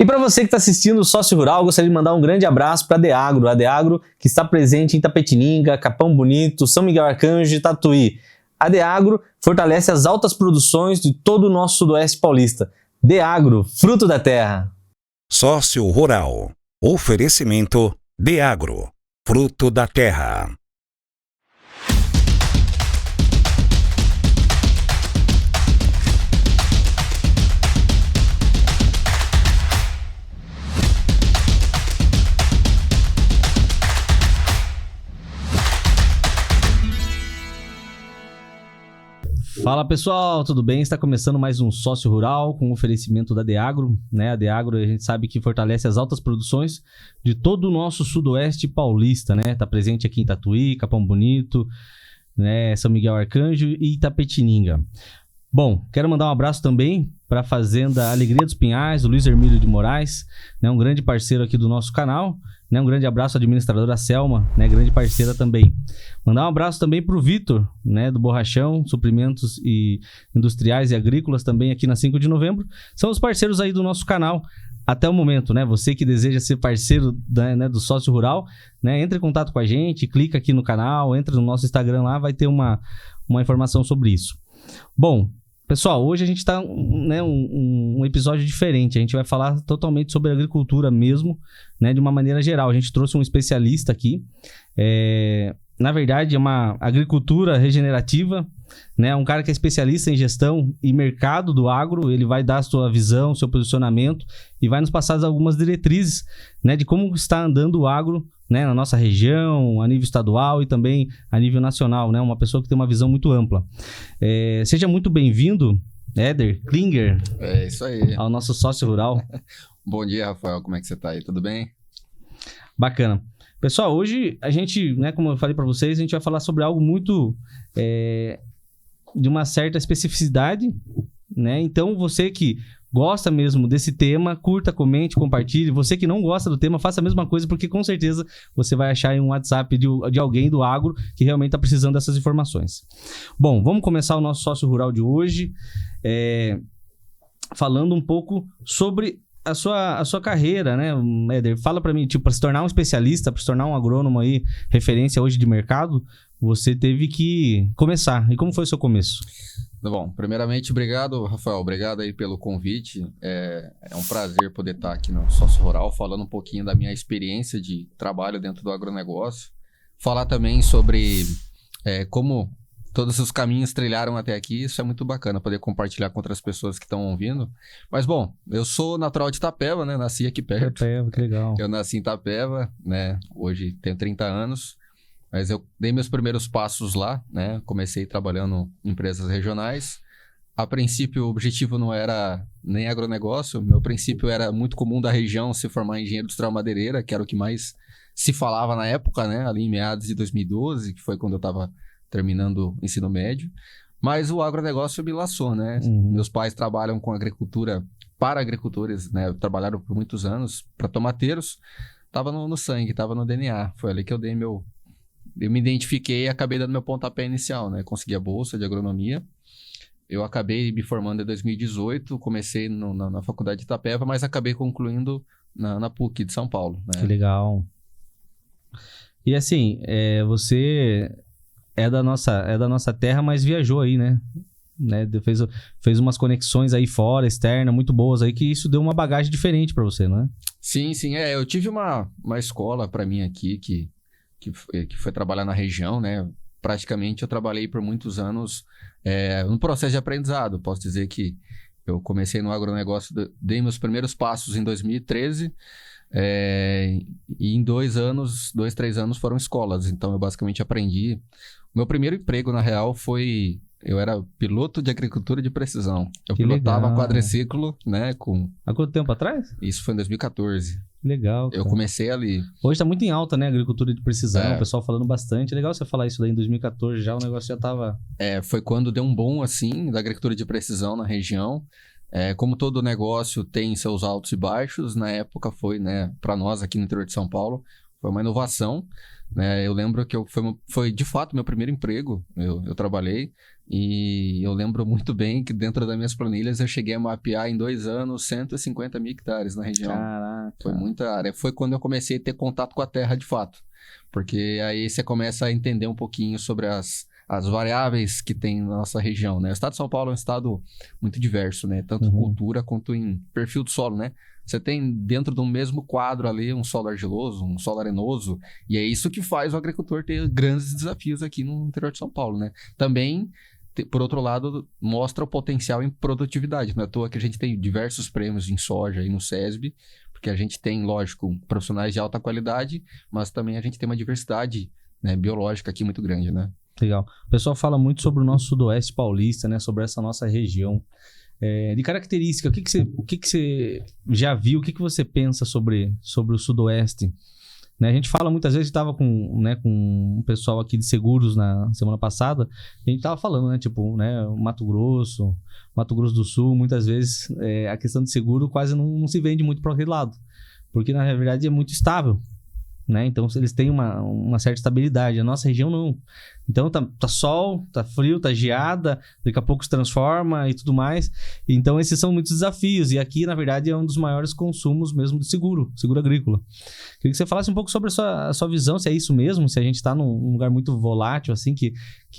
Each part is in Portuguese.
E para você que está assistindo o Sócio Rural, gostaria de mandar um grande abraço para a Deagro. A Deagro que está presente em Itapetininga, Capão Bonito, São Miguel Arcanjo e Tatuí. A Deagro fortalece as altas produções de todo o nosso sudoeste paulista. Deagro, fruto da terra. Sócio Rural. Oferecimento Deagro, fruto da terra. Fala pessoal, tudo bem? Está começando mais um Sócio Rural com oferecimento da Deagro, né? A Deagro a gente sabe que fortalece as altas produções de todo o nosso sudoeste paulista, né? Está presente aqui em Tatuí, Capão Bonito, né? São Miguel Arcanjo e Itapetininga. Bom, quero mandar um abraço também para a Fazenda Alegria dos Pinhais, o Luiz Hermílio de Moraes, né? Um grande parceiro aqui do nosso canal. Né, um grande abraço à administradora Selma, né, grande parceira também. Mandar um abraço também para o Vitor, né, do Borrachão, Suprimentos e Industriais e Agrícolas, também aqui na 5 de novembro. São os parceiros aí do nosso canal até o momento, né? Você que deseja ser parceiro do Sócio Rural, né, entre em contato com a gente, clica aqui no canal, entra no nosso Instagram lá, vai ter uma informação sobre isso. Bom, pessoal, hoje a gente está um episódio diferente. A gente vai falar totalmente sobre agricultura mesmo, né, de uma maneira geral. A gente trouxe um especialista aqui. Na verdade, é uma agricultura regenerativa, né? Um cara que é especialista em gestão e mercado do agro. Ele vai dar a sua visão, seu posicionamento e vai nos passar algumas diretrizes, né, de como está andando o agro, né, na nossa região, a nível estadual e também a nível nacional, né? Uma pessoa que tem uma visão muito ampla. Seja muito bem-vindo, Éder Klinger. É isso aí. Ao nosso Sócio Rural. Bom dia, Rafael. Como é que você tá aí? Tudo bem? Bacana. Pessoal, hoje a gente, né, como eu falei para vocês, a gente vai falar sobre algo muito de uma certa especificidade, né? Então, você que gosta mesmo desse tema, curta, comente, compartilhe. Você que não gosta do tema, faça a mesma coisa, porque com certeza você vai achar em um WhatsApp de alguém do agro que realmente está precisando dessas informações. Bom, vamos começar o nosso Sócio Rural de hoje, falando um pouco sobre a sua carreira, né, Éder? Fala para mim, para se tornar um especialista, para se tornar um agrônomo aí, referência hoje de mercado, você teve que começar. E como foi o seu começo? Bom, primeiramente, obrigado, Rafael. Obrigado aí pelo convite. É um prazer poder estar aqui no Sócio Rural, falando um pouquinho da minha experiência de trabalho dentro do agronegócio. Falar também sobre como todos os caminhos trilharam até aqui. Isso é muito bacana, poder compartilhar com outras pessoas que estão ouvindo. Mas, bom, eu sou natural de Itapeva, né? Nasci aqui perto. Itapeva, que legal. Eu nasci em Itapeva, né? Hoje tenho 30 anos. Mas eu dei meus primeiros passos lá, né? Comecei trabalhando em empresas regionais. A princípio, o objetivo não era nem agronegócio. Meu princípio era muito comum da região se formar em engenheiro industrial madeireira, que era o que mais se falava na época, né? Ali em meados de 2012, que foi quando eu estava terminando o ensino médio. Mas o agronegócio me laçou, né? Meus pais trabalham com agricultura para agricultores, né? Trabalharam por muitos anos para tomateiros. Estava no sangue, estava no DNA. Foi ali que eu dei Eu me identifiquei e acabei dando meu pontapé inicial, né? Consegui a bolsa de agronomia. Eu acabei me formando em 2018, comecei na faculdade de Itapeva, mas acabei concluindo na PUC de São Paulo, né? Que legal. E assim, você é da nossa terra, mas viajou aí, né? Fez umas conexões aí fora, externa, muito boas aí, que isso deu uma bagagem diferente para você, não é? Sim. Eu tive uma escola para mim aqui que foi trabalhar na região, né? Praticamente eu trabalhei por muitos anos no processo de aprendizado. Posso dizer que eu comecei no agronegócio, dei meus primeiros passos em 2013 e em 2, 3 anos foram escolas. Então eu basicamente aprendi. O meu primeiro emprego, na real, eu era piloto de agricultura de precisão. Eu pilotava um quadriciclo, né? Há quanto tempo atrás? Isso foi em 2014. Legal, cara. Eu comecei ali. Hoje tá muito em alta, né? Agricultura de precisão, o pessoal falando bastante. Legal você falar isso daí em 2014 já, o negócio já tava... Foi quando deu um boom, assim, da agricultura de precisão na região. Como todo negócio tem seus altos e baixos, na época foi, né, para nós aqui no interior de São Paulo, foi uma inovação, né? Eu lembro que foi de fato meu primeiro emprego. Eu trabalhei, E eu lembro muito bem que dentro das minhas planilhas eu cheguei a mapear em 2 anos 150 mil hectares na região. Caraca. Foi muita área. Foi quando eu comecei a ter contato com a terra de fato. Porque aí você começa a entender um pouquinho sobre as variáveis que tem na nossa região, né? O estado de São Paulo é um estado muito diverso, né? Tanto cultura quanto em perfil do solo, né? Você tem dentro do mesmo quadro ali um solo argiloso, um solo arenoso, e é isso que faz o agricultor ter grandes desafios aqui no interior de São Paulo, né? Também, por outro lado, mostra o potencial em produtividade. Não é à toa que a gente tem diversos prêmios em soja aí no SESB, porque a gente tem, lógico, profissionais de alta qualidade, mas também a gente tem uma diversidade, né, biológica aqui muito grande, né? Legal. O pessoal fala muito sobre o nosso sudoeste paulista, né? Sobre essa nossa região. De característica, o que você já viu? O que você pensa sobre o sudoeste? Né? A gente fala muitas vezes, estava com um pessoal aqui de seguros na semana passada, a gente estava falando, né? Tipo, né? Mato Grosso do Sul, muitas vezes a questão de seguro quase não se vende muito para aquele lado, porque na verdade é muito estável. Né? Então eles têm uma certa estabilidade. A nossa região não. Então tá sol, tá frio, tá geada, daqui a pouco se transforma e tudo mais. Então esses são muitos desafios. E aqui, na verdade, é um dos maiores consumos mesmo de seguro agrícola. Queria que você falasse um pouco sobre a sua visão, se é isso mesmo, se a gente está num lugar muito volátil, assim, que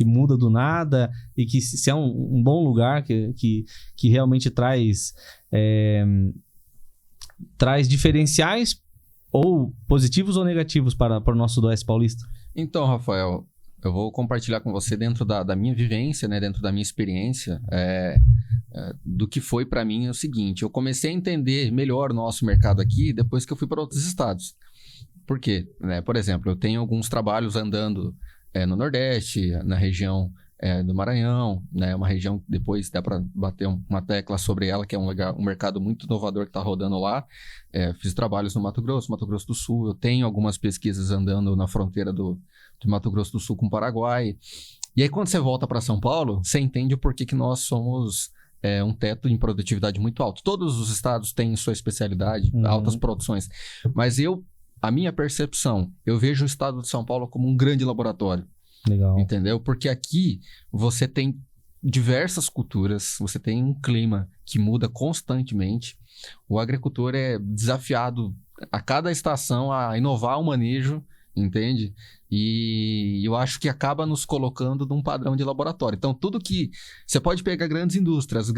muda do nada, e que se é um bom lugar que realmente traz diferenciais ou positivos ou negativos para o nosso sudoeste paulista? Então, Rafael, eu vou compartilhar com você dentro da minha vivência, né, dentro da minha experiência, do que foi para mim o seguinte: eu comecei a entender melhor o nosso mercado aqui depois que eu fui para outros estados. Por quê? Né? Por exemplo, eu tenho alguns trabalhos andando no Nordeste, na região do Maranhão, né? Uma região que depois dá para bater uma tecla sobre ela, que é um mercado muito inovador que está rodando lá. Fiz trabalhos no Mato Grosso do Sul. Eu tenho algumas pesquisas andando na fronteira de Mato Grosso do Sul com o Paraguai. E aí, quando você volta para São Paulo, você entende o porquê que nós somos um teto em produtividade muito alto. Todos os estados têm sua especialidade, altas produções. Mas a minha percepção, eu vejo o estado de São Paulo como um grande laboratório. Legal. Entendeu? Porque aqui você tem diversas culturas, você tem um clima que muda constantemente. O agricultor é desafiado a cada estação a inovar o manejo, entende? E eu acho que acaba nos colocando num padrão de laboratório. Então, tudo que... Você pode pegar grandes indústrias,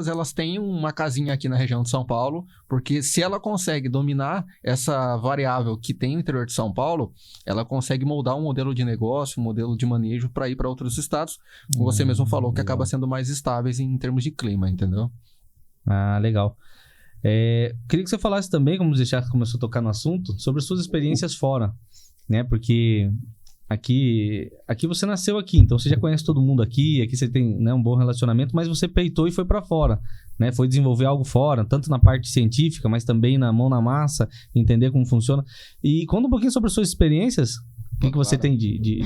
elas têm uma casinha aqui na região de São Paulo, porque se ela consegue dominar essa variável que tem no interior de São Paulo, ela consegue moldar um modelo de negócio, um modelo de manejo para ir para outros estados, como você mesmo falou, que acaba sendo mais estáveis em termos de clima, entendeu? Ah, legal. Queria que você falasse também, como você já começou a tocar no assunto, sobre as suas experiências fora, né? Porque aqui você nasceu aqui, então você já conhece todo mundo aqui você tem, né, um bom relacionamento, mas você peitou e foi para fora, né? Foi desenvolver algo fora, tanto na parte científica, mas também na mão na massa, entender como funciona. E conta um pouquinho sobre as suas experiências. O que você tem que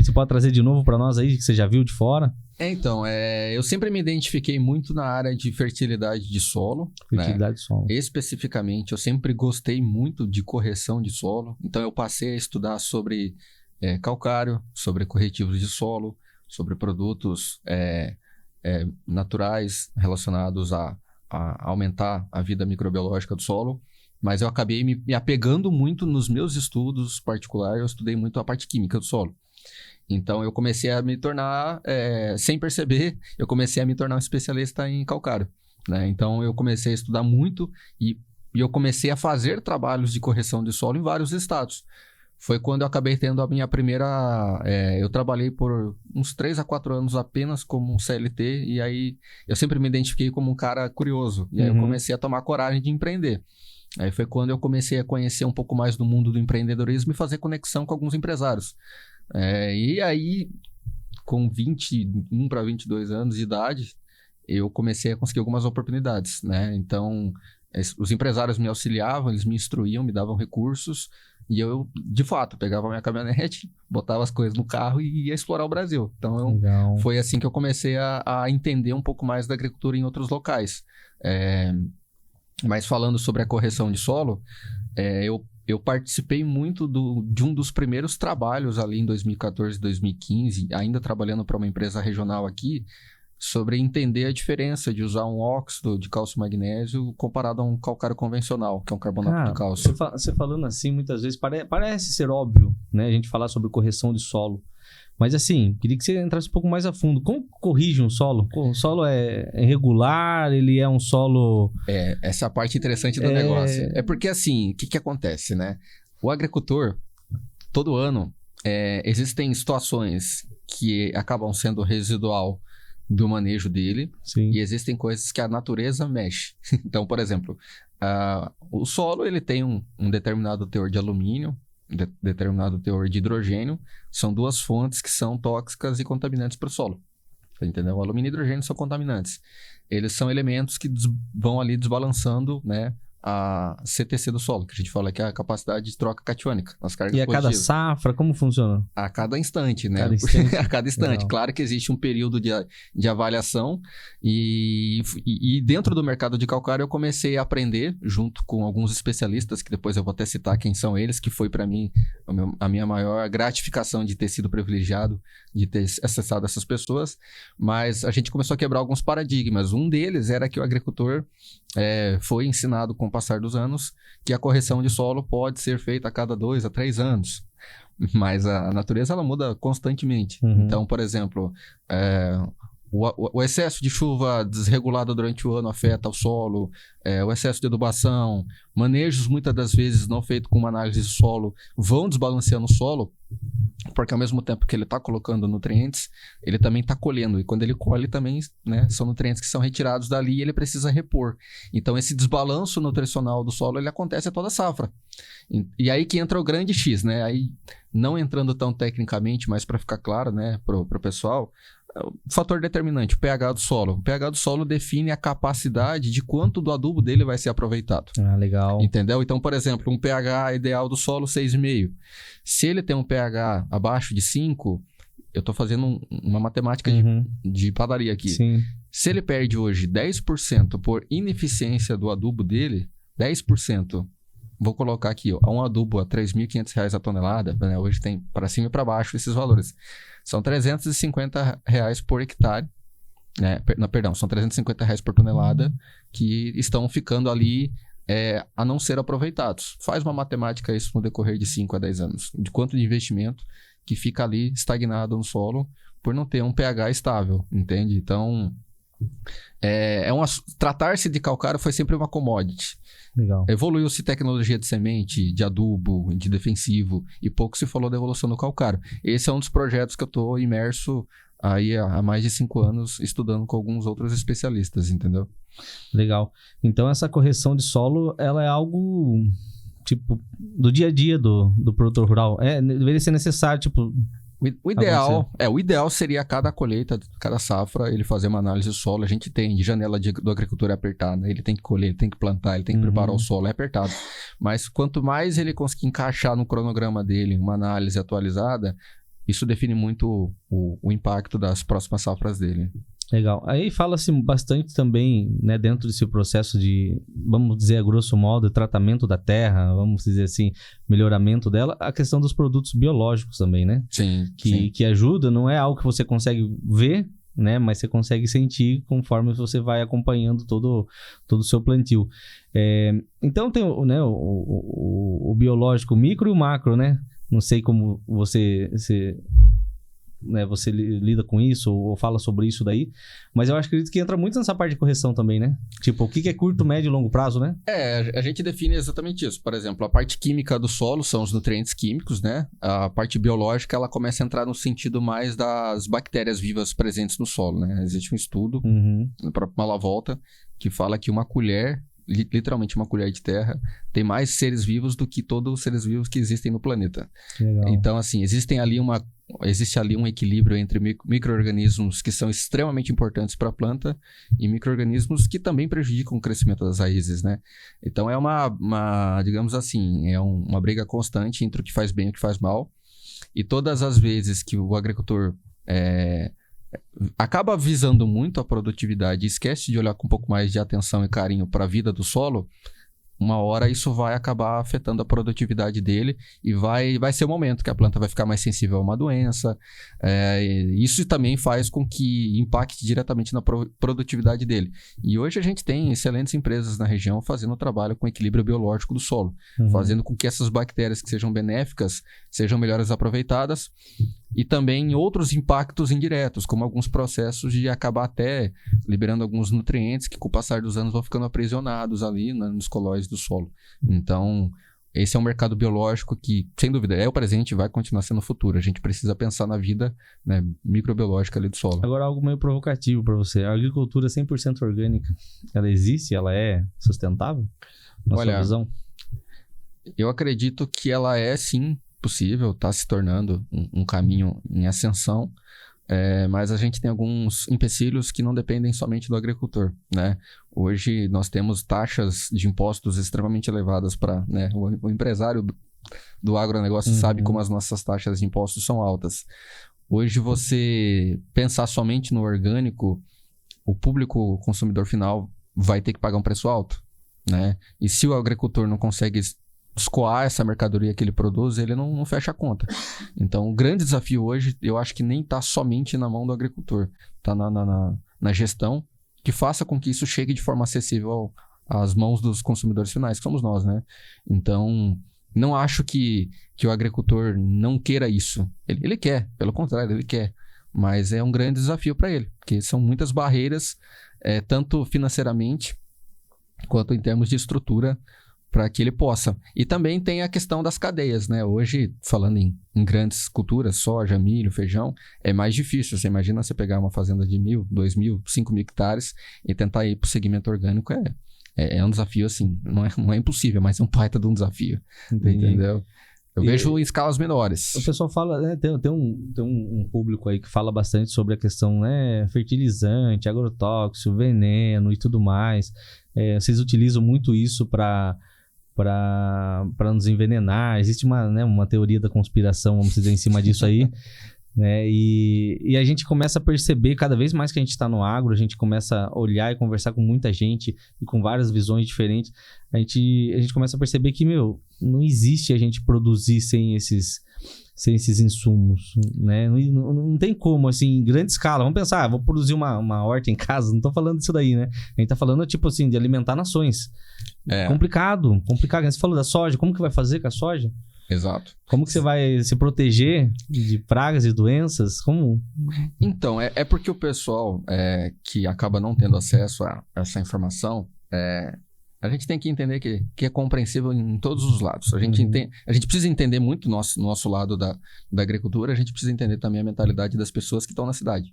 você pode trazer de novo para nós aí, que você já viu de fora? Então, eu sempre me identifiquei muito na área de fertilidade de solo. Fertilidade de solo. Especificamente, eu sempre gostei muito de correção de solo. Então, eu passei a estudar sobre calcário, sobre corretivos de solo, sobre produtos naturais relacionados a aumentar a vida microbiológica do solo. Mas eu acabei me apegando muito nos meus estudos particulares. Eu estudei muito a parte química do solo. Então, eu comecei a me tornar, sem perceber, eu comecei a me tornar um especialista em calcário, né? Então, eu comecei a estudar muito e eu comecei a fazer trabalhos de correção de solo em vários estados. Foi quando eu acabei tendo a minha primeira... eu trabalhei por uns 3 a 4 anos apenas como CLT, e aí eu sempre me identifiquei como um cara curioso. E aí eu comecei a tomar coragem de empreender. Aí foi quando eu comecei a conhecer um pouco mais do mundo do empreendedorismo e fazer conexão com alguns empresários. E aí, com 21 para 22 anos de idade, eu comecei a conseguir algumas oportunidades, né? Então, os empresários me auxiliavam, eles me instruíam, me davam recursos, e eu, de fato, pegava a minha caminhonete, botava as coisas no carro e ia explorar o Brasil. Então, foi assim que eu comecei a entender um pouco mais da agricultura em outros locais. Mas falando sobre a correção de solo, eu participei muito de um dos primeiros trabalhos ali em 2014, 2015, ainda trabalhando para uma empresa regional aqui, sobre entender a diferença de usar um óxido de cálcio e magnésio comparado a um calcário convencional, que é um carbonato de cálcio. Você falando assim, muitas vezes parece ser óbvio, né? A gente falar sobre correção de solo. Mas assim, queria que você entrasse um pouco mais a fundo. Como corrige um solo? O solo é irregular? Ele é um solo... Essa é a parte interessante do negócio. É porque assim, o que acontece, né? O agricultor, todo ano, existem situações que acabam sendo residual do manejo dele. Sim. E existem coisas que a natureza mexe. Então, por exemplo, o solo ele tem um determinado teor de alumínio, determinado teor de hidrogênio. São duas fontes que são tóxicas e contaminantes para o solo. Entendeu? O alumínio e hidrogênio são contaminantes. Eles são elementos que vão ali desbalançando, né, a CTC do solo, que a gente fala que é a capacidade de troca catiônica, as cargas positivas. E a cada safra, como funciona? A cada instante, né? A cada instante. Legal. Claro que existe um período de avaliação e dentro do mercado de calcário eu comecei a aprender junto com alguns especialistas, que depois eu vou até citar quem são eles, que foi para mim a minha maior gratificação de ter sido privilegiado, de ter acessado essas pessoas, mas a gente começou a quebrar alguns paradigmas. Um deles era que o agricultor foi ensinado com o passar dos anos que a correção de solo pode ser feita a cada 2 a 3 anos. Mas a natureza ela muda constantemente. Uhum. Então, por exemplo, o excesso de chuva desregulada durante o ano afeta o solo, o excesso de adubação, manejos muitas das vezes não feitos com uma análise de solo vão desbalanceando o solo, porque ao mesmo tempo que ele está colocando nutrientes, ele também está colhendo. E quando ele colhe também, né, são nutrientes que são retirados dali e ele precisa repor. Então esse desbalanço nutricional do solo ele acontece a toda safra. E aí que entra o grande X, né? Aí, não entrando tão tecnicamente, mas para ficar claro, né, pro pessoal, o fator determinante, o pH do solo. O pH do solo define a capacidade de quanto do adubo dele vai ser aproveitado. Ah, legal. Entendeu? Então, por exemplo, um pH ideal do solo 6,5. Se ele tem um pH abaixo de 5, eu estou fazendo uma matemática de padaria aqui. Sim. Se ele perde hoje 10% por ineficiência do adubo dele, 10%, vou colocar aqui, ó, um adubo a R$ 3.500 a tonelada, né? Hoje tem para cima e para baixo esses valores. São R$ 350 por hectare, né? Perdão, são R$ 350 por tonelada que estão ficando ali a não ser aproveitados. Faz uma matemática isso no decorrer de 5 a 10 anos, de quanto de investimento que fica ali estagnado no solo por não ter um pH estável, entende? Então, tratar-se de calcário foi sempre uma commodity. Legal. Evoluiu-se tecnologia de semente, de adubo, de defensivo, e pouco se falou da evolução do calcário. Esse é um dos projetos que eu estou imerso aí há mais de 5 anos, estudando com alguns outros especialistas, entendeu? Legal. Então essa correção de solo, ela é algo, tipo, do dia a dia do produtor rural. Deveria ser necessário, tipo... O ideal seria a cada colheita, cada safra, ele fazer uma análise do solo. A gente tem de janela do agricultor apertada, ele tem que colher, ele tem que plantar, ele tem que preparar o solo, é apertado. Mas quanto mais ele conseguir encaixar no cronograma dele uma análise atualizada, isso define muito o impacto das próximas safras dele. Legal. Aí fala-se bastante também, né, dentro desse processo de, vamos dizer a grosso modo, tratamento da terra, vamos dizer assim, melhoramento dela, a questão dos produtos biológicos também, né? Sim. Que ajuda, não é algo que você consegue ver, né, mas você consegue sentir conforme você vai acompanhando todo o seu plantio. Então tem, né, o biológico micro e o macro, né? Não sei como você lida com isso ou fala sobre isso daí, mas eu acredito que entra muito nessa parte de correção também, né? Tipo, o que é curto, médio e longo prazo, né? A gente define exatamente isso. Por exemplo, a parte química do solo são os nutrientes químicos, né? A parte biológica, ela começa a entrar no sentido mais das bactérias vivas presentes no solo, né? Existe um estudo, no próprio Malavolta, que fala que uma colher, literalmente uma colher de terra, tem mais seres vivos do que todos os seres vivos que existem no planeta. Legal. Então, assim, existe ali um equilíbrio entre micro-organismos que são extremamente importantes para a planta e micro-organismos que também prejudicam o crescimento das raízes, né? Então, é digamos assim, uma briga constante entre o que faz bem e o que faz mal. E todas as vezes que o agricultor acaba visando muito a produtividade e esquece de olhar com um pouco mais de atenção e carinho para a vida do solo, uma hora isso vai acabar afetando a produtividade dele e vai ser o momento que a planta vai ficar mais sensível a uma doença. Isso também faz com que impacte diretamente na produtividade dele. E hoje a gente tem excelentes empresas na região fazendo o trabalho com equilíbrio biológico do solo, fazendo com que essas bactérias que sejam benéficas sejam melhores aproveitadas, e também outros impactos indiretos, como alguns processos de acabar até liberando alguns nutrientes que com o passar dos anos vão ficando aprisionados ali, né, nos colóides do solo. Então, esse é um mercado biológico que, sem dúvida, é o presente e vai continuar sendo o futuro. A gente precisa pensar na vida, né, microbiológica ali do solo. Agora, algo meio provocativo para você. A agricultura 100% orgânica, ela existe? Ela é sustentável? Na sua visão? Eu acredito que ela é, sim, possível, está se tornando um caminho em ascensão, mas a gente tem alguns empecilhos que não dependem somente do agricultor, né? Hoje nós temos taxas de impostos extremamente elevadas para, né, o empresário do agronegócio sabe como as nossas taxas de impostos são altas. Hoje você pensar somente no orgânico, o público consumidor final vai ter que pagar um preço alto, né? E se o agricultor não consegue escoar essa mercadoria que ele produz, ele não fecha a conta. Então, o grande desafio hoje, eu acho que nem está somente na mão do agricultor. Está na gestão que faça com que isso chegue de forma acessível às mãos dos consumidores finais, que somos nós, né? Então, não acho que o agricultor não queira isso. Ele quer, pelo contrário, ele quer. Mas é um grande desafio para ele, porque são muitas barreiras, tanto financeiramente, quanto em termos de estrutura, para que ele possa. E também tem a questão das cadeias, né? Hoje, falando em grandes culturas, soja, milho, feijão, é mais difícil. Você imagina você pegar uma fazenda de 1.000, 2.000, 5.000 hectares e tentar ir para o segmento orgânico. É um desafio, assim, não é impossível, mas é um baita de um desafio. Entendi. Entendeu? Eu vejo em escalas menores. O pessoal fala, né, tem um público aí que fala bastante sobre a questão, né, fertilizante, agrotóxico, veneno e tudo mais. Vocês utilizam muito isso para nos envenenar. Existe uma teoria da conspiração, vamos dizer, em cima disso aí, né? E a gente começa a perceber, cada vez mais que a gente está no agro, a gente começa a olhar e conversar com muita gente e com várias visões diferentes, a gente começa a perceber que, não existe a gente produzir sem esses insumos, né? Não tem como, assim, em grande escala. Vamos pensar, vou produzir uma horta em casa, não tô falando disso daí, né? A gente tá falando, tipo assim, de alimentar nações. Complicado. Você falou da soja, como que vai fazer com a soja? Exato. Como que você vai se proteger de pragas e doenças? Como? Então, é porque o pessoal que acaba não tendo acesso a essa informação, a gente tem que entender que é compreensível em todos os lados. A gente precisa entender muito nosso lado da agricultura, a gente precisa entender também a mentalidade das pessoas que estão na cidade.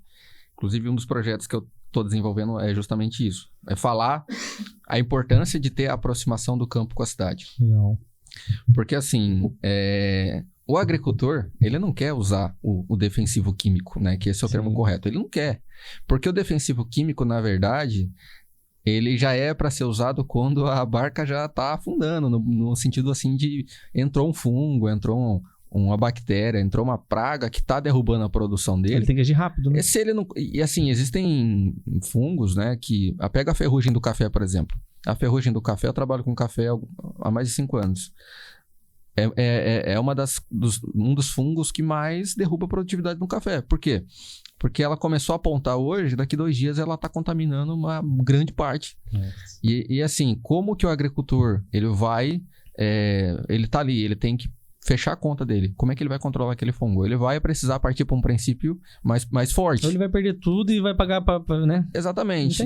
Inclusive, um dos projetos que eu estou desenvolvendo é justamente isso. É falar a importância de ter a aproximação do campo com a cidade. Legal. Porque, assim, o agricultor, ele não quer usar o defensivo químico, né? Que esse é o termo correto. Ele não quer. Porque o defensivo químico, na verdade, ele já é para ser usado quando a barca já está afundando, no sentido, assim, de entrou um fungo, entrou uma bactéria, entrou uma praga que está derrubando a produção dele. Ele tem que agir rápido, né? Se ele não... E, assim, existem fungos, né? Que... Pega a ferrugem do café, por exemplo. A ferrugem do café, eu trabalho com café há mais de 5 anos. É um dos fungos que mais derruba a produtividade no café. Por quê? Porque ela começou a apontar hoje, daqui 2 dias ela está contaminando uma grande parte. E assim, como que o agricultor, ele está ali, ele tem que fechar a conta dele. Como é que ele vai controlar aquele fungo? Ele vai precisar partir para um princípio mais forte. Então ele vai perder tudo e vai pagar né? Exatamente.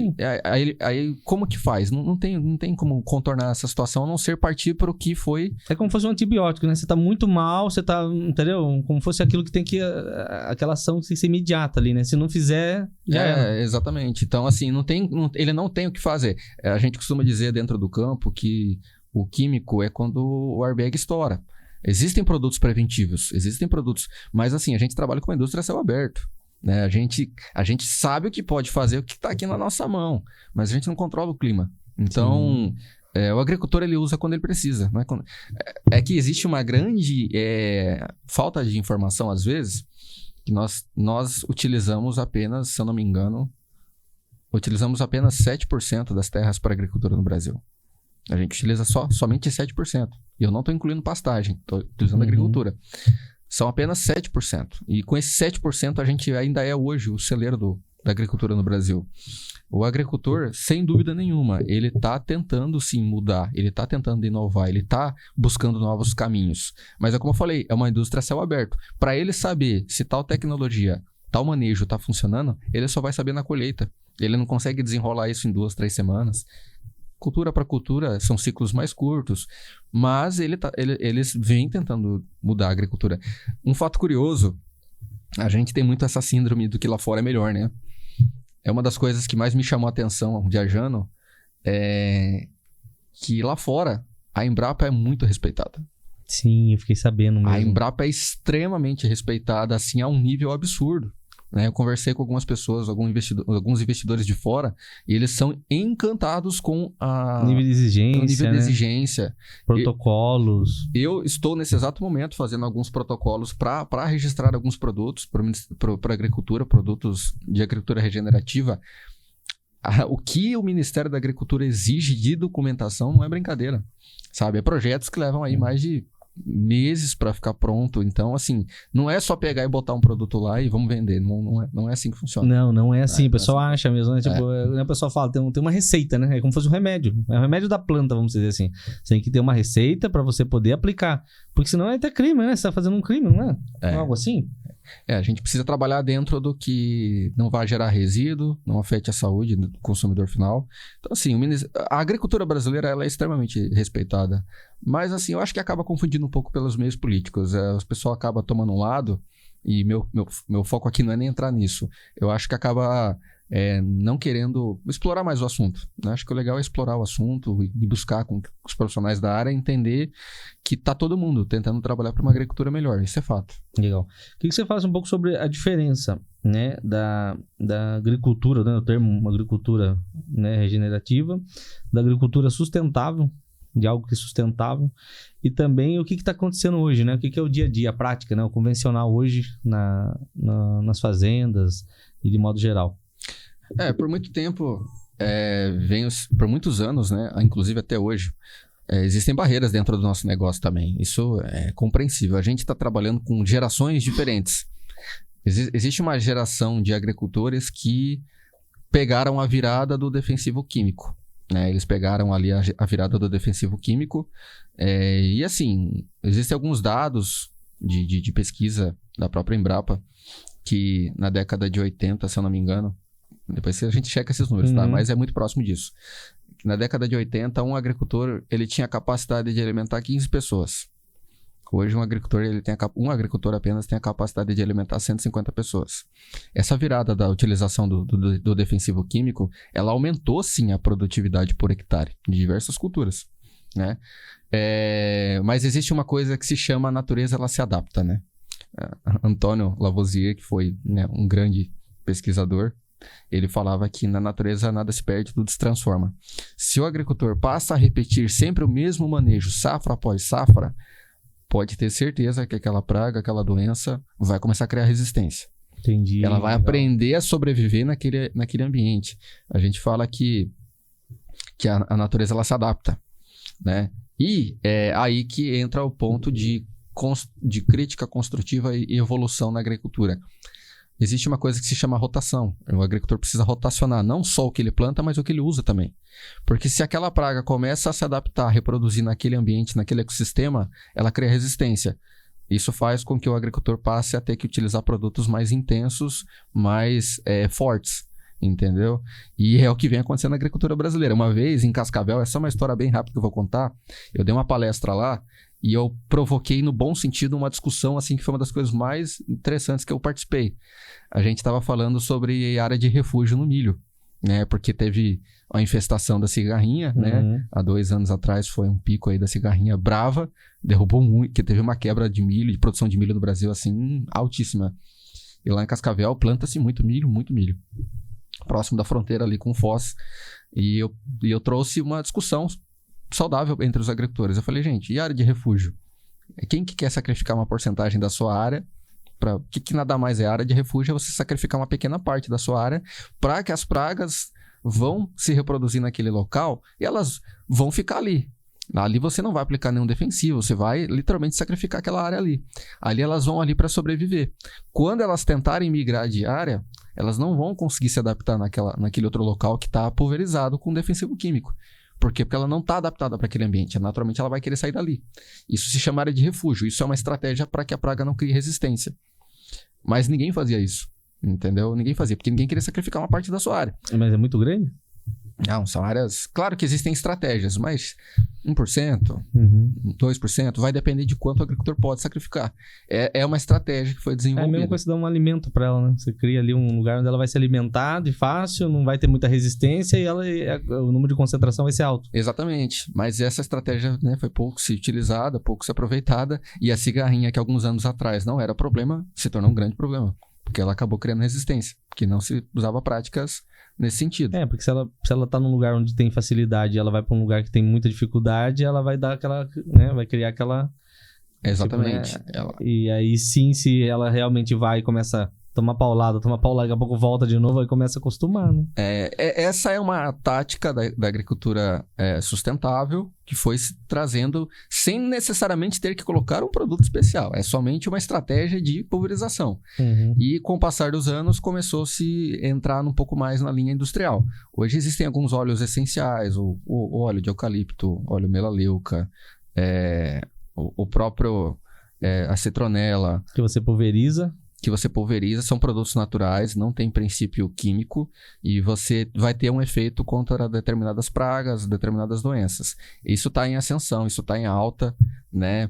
Aí como que faz? Não tem como contornar essa situação a não ser partir para o que foi... É como se fosse um antibiótico, né? Você tá muito mal, você tá... Entendeu? Como fosse aquilo que tem que... Aquela ação que tem que ser imediata ali, né? Se não fizer, já era. Exatamente. Então, assim, ele não tem o que fazer. A gente costuma dizer dentro do campo que o químico é quando o airbag estoura. Existem produtos preventivos, mas assim, a gente trabalha com a indústria a céu aberto, né? A gente sabe o que pode fazer, o que está aqui na nossa mão, mas a gente não controla o clima. Então, o agricultor ele usa quando ele precisa. Não é que existe uma grande falta de informação, às vezes, que nós utilizamos apenas, se eu não me engano, 7% das terras para agricultura no Brasil. A gente utiliza somente 7%. E eu não estou incluindo pastagem, estou utilizando agricultura. São apenas 7%. E com esse 7% a gente ainda é hoje o celeiro da agricultura no Brasil. O agricultor, sem dúvida nenhuma, ele está tentando sim mudar, ele está tentando inovar, ele está buscando novos caminhos. Mas é como eu falei, é uma indústria a céu aberto. Para ele saber se tal tecnologia, tal manejo está funcionando, ele só vai saber na colheita. Ele não consegue desenrolar isso em 2, 3 semanas. Cultura para cultura são ciclos mais curtos, mas eles vêm tentando mudar a agricultura. Um fato curioso, a gente tem muito essa síndrome do que lá fora é melhor, né? É uma das coisas que mais me chamou a atenção viajando, é que lá fora a Embrapa é muito respeitada. Sim, eu fiquei sabendo mesmo. A Embrapa é extremamente respeitada, assim, a um nível absurdo. Né? Eu conversei com algumas pessoas, alguns investidores de fora, e eles são encantados com o nível de exigência. Protocolos. Eu estou, nesse exato momento, fazendo alguns protocolos para registrar alguns produtos para agricultura, produtos de agricultura regenerativa. O que o Ministério da Agricultura exige de documentação não é brincadeira, sabe? É projetos que levam aí mais de meses para ficar pronto. Então, assim, não é só pegar e botar um produto lá e vamos vender. Não é assim que funciona. Não é assim. O pessoal acha mesmo, né? Tipo, o pessoal fala, tem uma receita, né? É como se fosse um remédio. É um remédio da planta, vamos dizer assim. Você tem que ter uma receita para você poder aplicar. Porque senão é até crime, né? Você tá fazendo um crime, não é? Algo assim? A gente precisa trabalhar dentro do que não vai gerar resíduo, não afete a saúde do consumidor final. Então, assim, a agricultura brasileira ela é extremamente respeitada. Mas, assim, eu acho que acaba confundindo um pouco pelos meios políticos. O pessoal acaba tomando um lado, e meu foco aqui não é nem entrar nisso. Eu acho que acaba não querendo explorar mais o assunto. Né? Acho que o legal é explorar o assunto e buscar com os profissionais da área entender que está todo mundo tentando trabalhar para uma agricultura melhor. Isso é fato. Legal. Queria que você falasse um pouco sobre a diferença, né, da agricultura, né, o termo agricultura, né, regenerativa, da agricultura sustentável, de algo que é sustentável, e também o que está acontecendo hoje, né? O que é o dia a dia, a prática, né? O convencional hoje nas fazendas e de modo geral. Por muito tempo, por muitos anos, né? Inclusive até hoje, existem barreiras dentro do nosso negócio também. Isso é compreensível. A gente está trabalhando com gerações diferentes. Existe uma geração de agricultores que pegaram a virada do defensivo químico. Né? Eles pegaram ali a virada do defensivo químico. E assim, existem alguns dados de pesquisa da própria Embrapa que na década de 80, se eu não me engano, depois a gente checa esses números, tá? Mas é muito próximo disso. Na década de 80, um agricultor ele tinha a capacidade de alimentar 15 pessoas. Hoje, um agricultor apenas tem a capacidade de alimentar 150 pessoas. Essa virada da utilização do defensivo químico, ela aumentou, sim, a produtividade por hectare de diversas culturas, né? Mas existe uma coisa que se chama a natureza, ela se adapta, né? Antônio Lavoisier, que foi, né, um grande pesquisador, ele falava que na natureza nada se perde, tudo se transforma. Se o agricultor passa a repetir sempre o mesmo manejo, safra após safra, pode ter certeza que aquela praga, aquela doença vai começar a criar resistência. Entendi. Ela vai aprender a sobreviver naquele ambiente. A gente fala que a natureza ela se adapta, né? E é aí que entra o ponto de crítica construtiva e evolução na agricultura. Existe uma coisa que se chama rotação. O agricultor precisa rotacionar não só o que ele planta, mas o que ele usa também. Porque se aquela praga começa a se adaptar, a reproduzir naquele ambiente, naquele ecossistema, ela cria resistência. Isso faz com que o agricultor passe a ter que utilizar produtos mais intensos, mais fortes, entendeu? E é o que vem acontecendo na agricultura brasileira. Uma vez, em Cascavel, essa é uma história bem rápida que eu vou contar. Eu dei uma palestra lá, e eu provoquei, no bom sentido, uma discussão, assim, que foi uma das coisas mais interessantes que eu participei. A gente estava falando sobre área de refúgio no milho, né? Porque teve a infestação da cigarrinha, né? Há 2 anos atrás foi um pico aí da cigarrinha brava, derrubou muito, que teve uma quebra de milho, de produção de milho no Brasil, assim, altíssima. E lá em Cascavel planta-se muito milho, próximo da fronteira ali com Foz. E eu trouxe uma discussão saudável entre os agricultores. Eu falei, gente, e área de refúgio? Quem que quer sacrificar uma porcentagem da sua área? O que nada mais é área de refúgio? É você sacrificar uma pequena parte da sua área para que as pragas vão se reproduzir naquele local e elas vão ficar ali. Ali você não vai aplicar nenhum defensivo, você vai literalmente sacrificar aquela área ali. Ali elas vão ali para sobreviver. Quando elas tentarem migrar de área, elas não vão conseguir se adaptar naquele outro local que está pulverizado com defensivo químico. Por quê? Porque ela não está adaptada para aquele ambiente. Naturalmente ela vai querer sair dali. Isso se chama área de refúgio. Isso é uma estratégia para que a praga não crie resistência. Mas ninguém fazia isso. Entendeu? Ninguém fazia, porque ninguém queria sacrificar uma parte da sua área. Mas é muito grande? Não, são áreas... Claro que existem estratégias, mas 1%, 2%, vai depender de quanto o agricultor pode sacrificar. É uma estratégia que foi É a desenvolvida. mesma coisa que dar um alimento para ela, né? Você cria ali um lugar onde ela vai se alimentar de fácil, não vai ter muita resistência e o número de concentração vai ser alto. Exatamente, mas essa estratégia, né, foi pouco se utilizada, pouco se aproveitada, e a cigarrinha que alguns anos atrás não era problema, se tornou um grande problema, porque ela acabou criando resistência, porque não se usava práticas nesse sentido. Porque se ela tá num lugar onde tem facilidade e ela vai para um lugar que tem muita dificuldade, ela vai dar aquela, né, vai criar aquela... Exatamente. Tipo, né? E aí sim, se ela realmente vai e começa a tomar paulada, daqui a pouco volta de novo e começa a acostumar, né? Essa é uma tática da agricultura sustentável que foi se trazendo sem necessariamente ter que colocar um produto especial. É somente uma estratégia de pulverização. E com o passar dos anos começou a se entrar um pouco mais na linha industrial. Hoje existem alguns óleos essenciais, o óleo de eucalipto, óleo melaleuca, o próprio a citronela. Que você pulveriza. São produtos naturais, não tem princípio químico e você vai ter um efeito contra determinadas pragas, determinadas doenças. Isso está em ascensão, isso está em alta, né?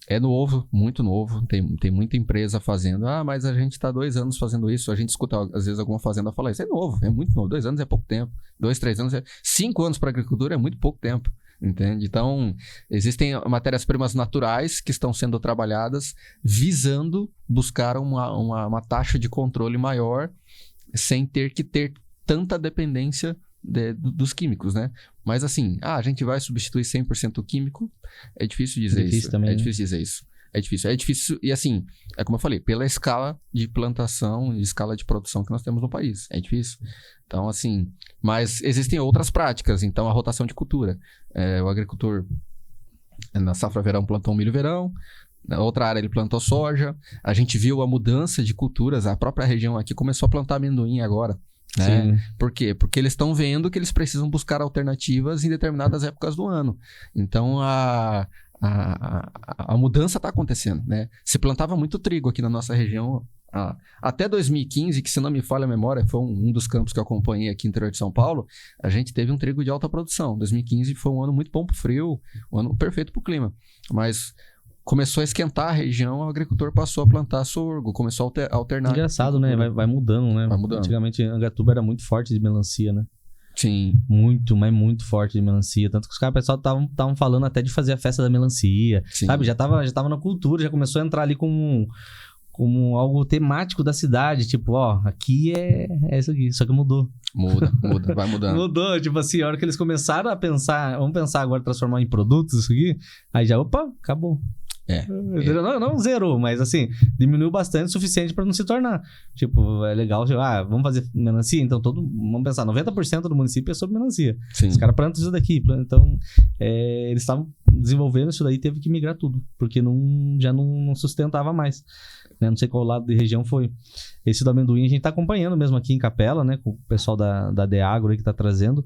É novo, muito novo, tem muita empresa fazendo. Mas a gente está 2 anos fazendo isso. A gente escuta, às vezes, alguma fazenda falar isso. É novo, é muito novo. 2 anos é pouco tempo. 2, 3 anos 5 anos para a agricultura é muito pouco tempo. Entende? Então, existem matérias-primas naturais que estão sendo trabalhadas visando buscar uma taxa de controle maior sem ter que ter tanta dependência dos químicos, né? Mas assim, a gente vai substituir 100% químico? É difícil dizer isso. Também, é difícil dizer isso. É difícil, e assim, é como eu falei, pela escala de plantação e escala de produção que nós temos no país. É difícil. Então, assim, mas existem outras práticas. Então, a rotação de cultura. O agricultor, na safra verão, plantou milho verão. Na outra área, ele plantou soja. A gente viu a mudança de culturas. A própria região aqui começou a plantar amendoim agora. Né? Sim. Por quê? Porque eles estão vendo que eles precisam buscar alternativas em determinadas épocas do ano. Então, a mudança está acontecendo, né? Se plantava muito trigo aqui na nossa região até 2015, que se não me falha a memória, foi um dos campos que eu acompanhei aqui no interior de São Paulo, a gente teve um trigo de alta produção. 2015 foi um ano muito bom para o frio, um ano perfeito para o clima. Mas começou a esquentar a região, o agricultor passou a plantar sorgo, começou a alternar. Engraçado, né? Vai mudando, né? Vai mudando. Antigamente, Angatuba era muito forte de melancia, né? Sim. Muito, mas muito forte de melancia. Tanto que os caras, o pessoal estavam falando até de fazer a festa da melancia. Sim. Sabe? Já tava na cultura, já começou a entrar ali como algo temático da cidade. Tipo, aqui é isso aqui. Só que mudou. Muda, vai mudando. Mudou. Tipo assim, a hora que eles começaram a pensar, vamos pensar agora em transformar em produtos isso aqui. Aí já, acabou. Não zerou, mas assim, diminuiu bastante o suficiente para não se tornar. Tipo, é legal, vamos fazer melancia? Então, vamos pensar, 90% do município é sobre melancia. Sim. Os caras plantam isso daqui. Então, eles estavam desenvolvendo isso daí, teve que migrar tudo, porque já não sustentava mais. Né? Não sei qual lado de região foi. Esse do amendoim a gente tá acompanhando mesmo aqui em Capela, né? Com o pessoal da Deagro aí que tá trazendo.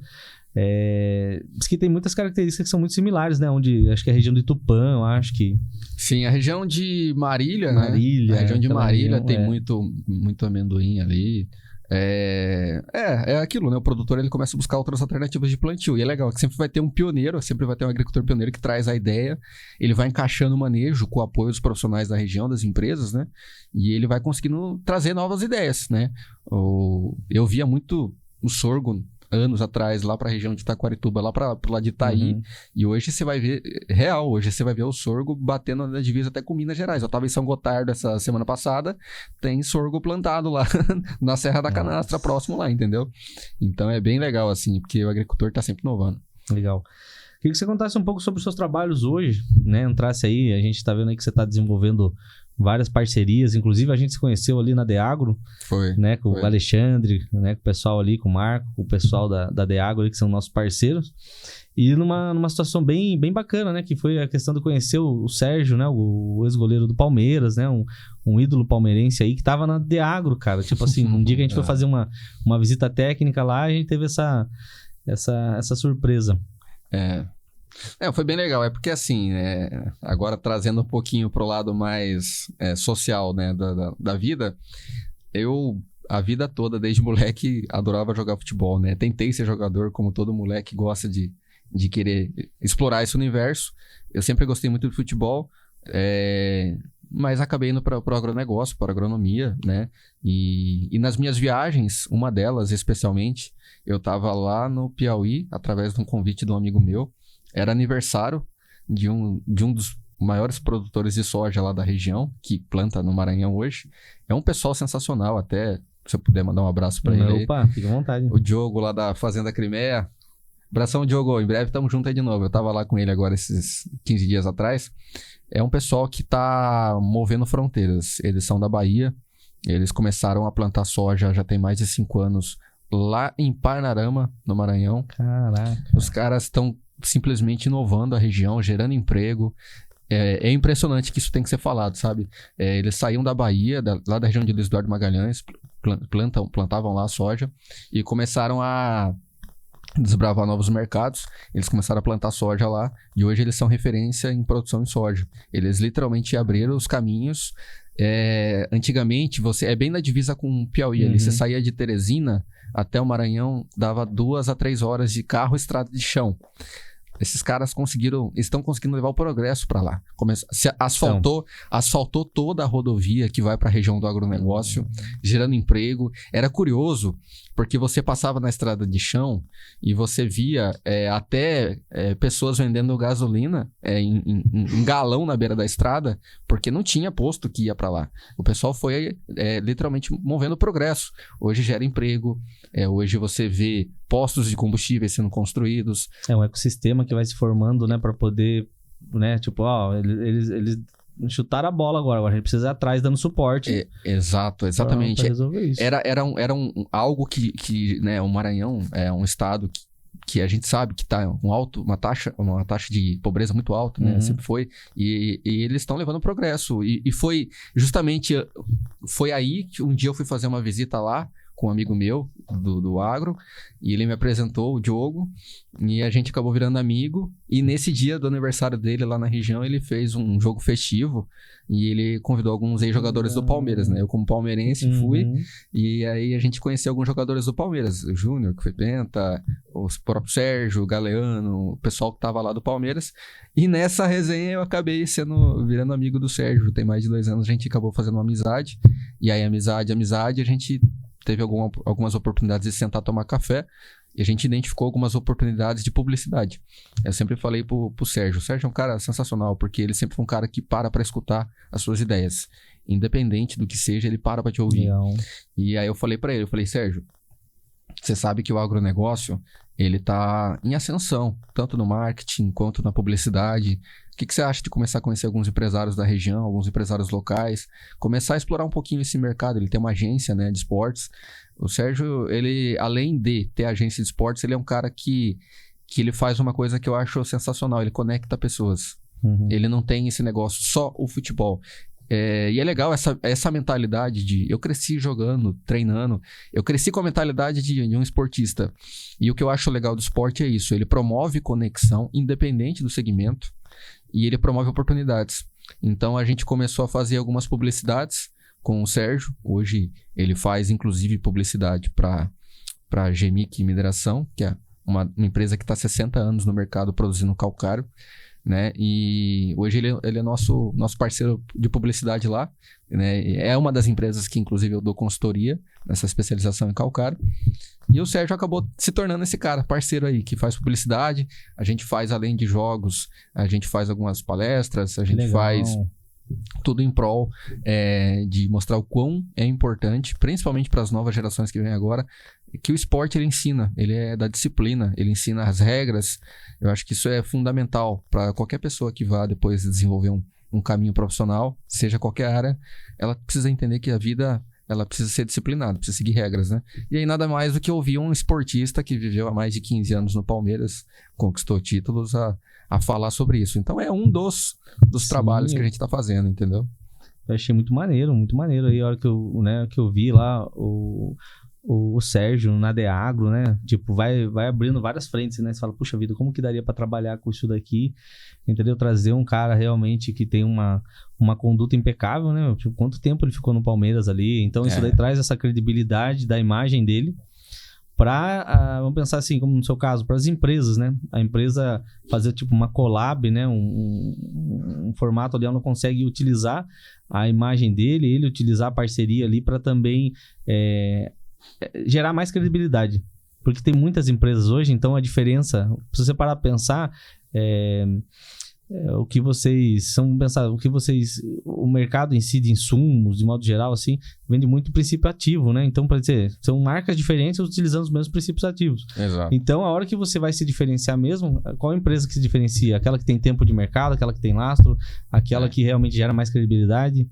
Diz que tem muitas características que são muito similares, né? Acho que é a região de Tupã, eu acho que... Sim, a região de Marília, né? A região de Marília tem muito amendoim ali. É aquilo, né? O produtor ele começa a buscar outras alternativas de plantio. E é legal que sempre vai ter um pioneiro, sempre vai ter um agricultor pioneiro que traz a ideia, ele vai encaixando o manejo com o apoio dos profissionais da região, das empresas, né? E ele vai conseguindo trazer novas ideias, né? Eu via muito o sorgo anos atrás, lá para a região de Taquarituba, lá para o lado de Itaí. E hoje você vai ver, hoje você vai ver o sorgo batendo na divisa até com Minas Gerais. Eu estava em São Gotardo essa semana passada, tem sorgo plantado lá na Serra da Canastra, próximo lá, entendeu? Então é bem legal, assim, porque o agricultor está sempre inovando. Legal. Queria que você contasse um pouco sobre os seus trabalhos hoje, né? Entrasse aí, a gente está vendo aí que você está desenvolvendo várias parcerias, inclusive a gente se conheceu ali na Deagro, né, com o Alexandre, né, com o pessoal ali, com o Marco, com o pessoal da Deagro ali, que são nossos parceiros. E numa situação bem, bem bacana, né? Que foi a questão de conhecer o Sérgio, né? O ex-goleiro do Palmeiras, né? Um ídolo palmeirense aí que tava na Deagro, cara. Tipo assim, um dia que a gente foi fazer uma visita técnica lá, a gente teve essa surpresa. Foi bem legal. É porque assim, agora trazendo um pouquinho pro lado mais social, né? Da vida, a vida toda, desde moleque, adorava jogar futebol, né? Tentei ser jogador, como todo moleque gosta de querer explorar esse universo. Eu sempre gostei muito de futebol, mas acabei indo para o agronegócio, para a agronomia, né? E nas minhas viagens, uma delas especialmente, eu estava lá no Piauí, através de um convite de um amigo meu. Era aniversário de um dos maiores produtores de soja lá da região, que planta no Maranhão hoje. É um pessoal sensacional, até se eu puder mandar um abraço para ele. Opa, fica à vontade. O Diogo lá da Fazenda Crimeia. Abração, Diogo. Em breve estamos juntos aí de novo. Eu tava lá com ele agora esses 15 dias atrás. É um pessoal que tá movendo fronteiras. Eles são da Bahia. Eles começaram a plantar soja já tem mais de 5 anos lá em Parnarama, no Maranhão. Caraca. Os caras estão simplesmente inovando a região, gerando emprego. É impressionante que isso tem que ser falado, sabe? Eles saíam da Bahia, lá da região de Luiz Eduardo Magalhães, plantavam lá soja e começaram a desbravar novos mercados. Eles começaram a plantar soja lá e hoje eles são referência em produção de soja. Eles literalmente abriram os caminhos. Antigamente, é bem na divisa com o Piauí. Ali, você saía de Teresina até o Maranhão, dava 2 a 3 horas de carro, estrada de chão. Esses caras estão conseguindo levar o progresso para lá. Asfaltou toda a rodovia que vai para a região do agronegócio, gerando emprego. Era curioso, porque você passava na estrada de chão e você via até pessoas vendendo gasolina em galão na beira da estrada, porque não tinha posto que ia para lá. O pessoal foi literalmente movendo o progresso. Hoje gera emprego, hoje você vê postos de combustíveis sendo construídos. É um ecossistema que vai se formando, né, para poder, né, tipo, eles chutaram a bola agora a gente precisa ir atrás dando suporte. Exatamente. Pra resolver isso. Era algo que né, o Maranhão é um estado que a gente sabe que tá uma taxa de pobreza muito alta, né? Sempre foi. E eles estão levando progresso. E foi justamente foi aí que um dia eu fui fazer uma visita lá com um amigo meu do agro, e ele me apresentou, o Diogo, e a gente acabou virando amigo. E nesse dia do aniversário dele lá na região, ele fez um jogo festivo e ele convidou alguns ex-jogadores do Palmeiras, né? Eu, como palmeirense, fui, e aí a gente conheceu alguns jogadores do Palmeiras, o Júnior, que foi penta, o próprio Sérgio, o Galeano, o pessoal que tava lá do Palmeiras. E nessa resenha eu acabei virando amigo do Sérgio. Tem mais de 2 anos, a gente acabou fazendo uma amizade, e aí amizade, a gente teve algumas oportunidades de sentar tomar café, e a gente identificou algumas oportunidades de publicidade. Eu sempre falei pro Sérgio. O Sérgio é um cara sensacional, porque ele sempre foi um cara que para escutar as suas ideias. Independente do que seja, ele para te ouvir. Legal. E aí eu falei para ele, Sérgio, você sabe que o agronegócio, ele tá em ascensão, tanto no marketing quanto na publicidade. O que você acha de começar a conhecer alguns empresários da região, alguns empresários locais, começar a explorar um pouquinho esse mercado? Ele tem uma agência, né, de esportes. O Sérgio, ele, além de ter agência de esportes, ele é um cara que ele faz uma coisa que eu acho sensacional. Ele conecta pessoas. Ele não tem esse negócio só o futebol. E é legal essa mentalidade de... Eu cresci jogando, treinando. Eu cresci com a mentalidade de um esportista. E o que eu acho legal do esporte é isso. Ele promove conexão, independente do segmento. E ele promove oportunidades. Então, a gente começou a fazer algumas publicidades com o Sérgio. Hoje, ele faz, inclusive, publicidade para a Gemic Mineração, que é uma empresa que está há 60 anos no mercado produzindo calcário, né? E hoje ele é nosso parceiro de publicidade lá, né? É uma das empresas que, inclusive, eu dou consultoria nessa especialização em calcário. E o Sérgio acabou se tornando esse cara, parceiro aí, que faz publicidade. A gente faz, além de jogos, a gente faz algumas palestras, a gente faz tudo em prol de mostrar o quão é importante, principalmente para as novas gerações que vêm agora, que o esporte ele ensina, ele é da disciplina, ele ensina as regras. Eu acho que isso é fundamental para qualquer pessoa que vá depois desenvolver um caminho profissional, seja qualquer área. Ela precisa entender que a vida ela precisa ser disciplinada, precisa seguir regras, né? E aí nada mais do que ouvir um esportista que viveu há mais de 15 anos no Palmeiras, conquistou títulos, a falar sobre isso. Então é um dos trabalhos que a gente tá fazendo, entendeu? Eu achei muito maneiro aí a hora que eu vi lá o Sérgio na Deagro, né? Tipo, vai abrindo várias frentes, né? Você fala, puxa vida, como que daria pra trabalhar com isso daqui? Entendeu? Trazer um cara realmente que tem uma conduta impecável, né? Tipo, quanto tempo ele ficou no Palmeiras ali? Então isso daí traz essa credibilidade da imagem dele para, vamos pensar assim, como no seu caso, para as empresas, né? A empresa fazer tipo uma collab, né? Um formato ali onde ela consegue utilizar a imagem dele, ele utilizar a parceria ali para também gerar mais credibilidade. Porque tem muitas empresas hoje, então a diferença, se você parar para pensar, o que vocês são pensar, o mercado em si de insumos, de modo geral, assim, vende muito princípio ativo, né? Então, para dizer, são marcas diferentes utilizando os mesmos princípios ativos. Exato. Então, a hora que você vai se diferenciar mesmo, qual empresa que se diferencia? Aquela que tem tempo de mercado, aquela que tem lastro, aquela que realmente gera mais credibilidade?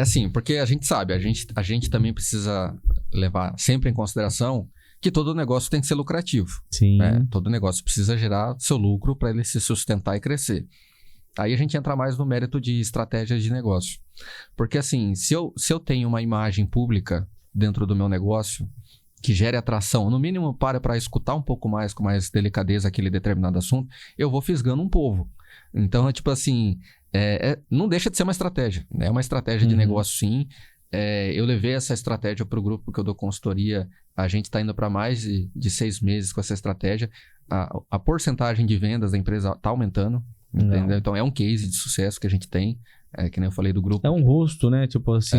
Assim, porque a gente sabe, a gente também precisa levar sempre em consideração que todo negócio tem que ser lucrativo. Sim. Né? Todo negócio precisa gerar seu lucro para ele se sustentar e crescer. Aí a gente entra mais no mérito de estratégias de negócio. Porque assim, se eu tenho uma imagem pública dentro do meu negócio que gere atração, no mínimo para escutar um pouco mais, com mais delicadeza aquele determinado assunto, eu vou fisgando um povo. Então, é tipo assim, não deixa de ser uma estratégia. Né? É uma estratégia de negócio, sim. Eu levei essa estratégia para o grupo que eu dou consultoria. A gente está indo para mais de 6 meses com essa estratégia. A porcentagem de vendas da empresa está aumentando. Entendeu? Então é um case de sucesso que a gente tem. Que nem eu falei do grupo. É um rosto, né? Tipo assim,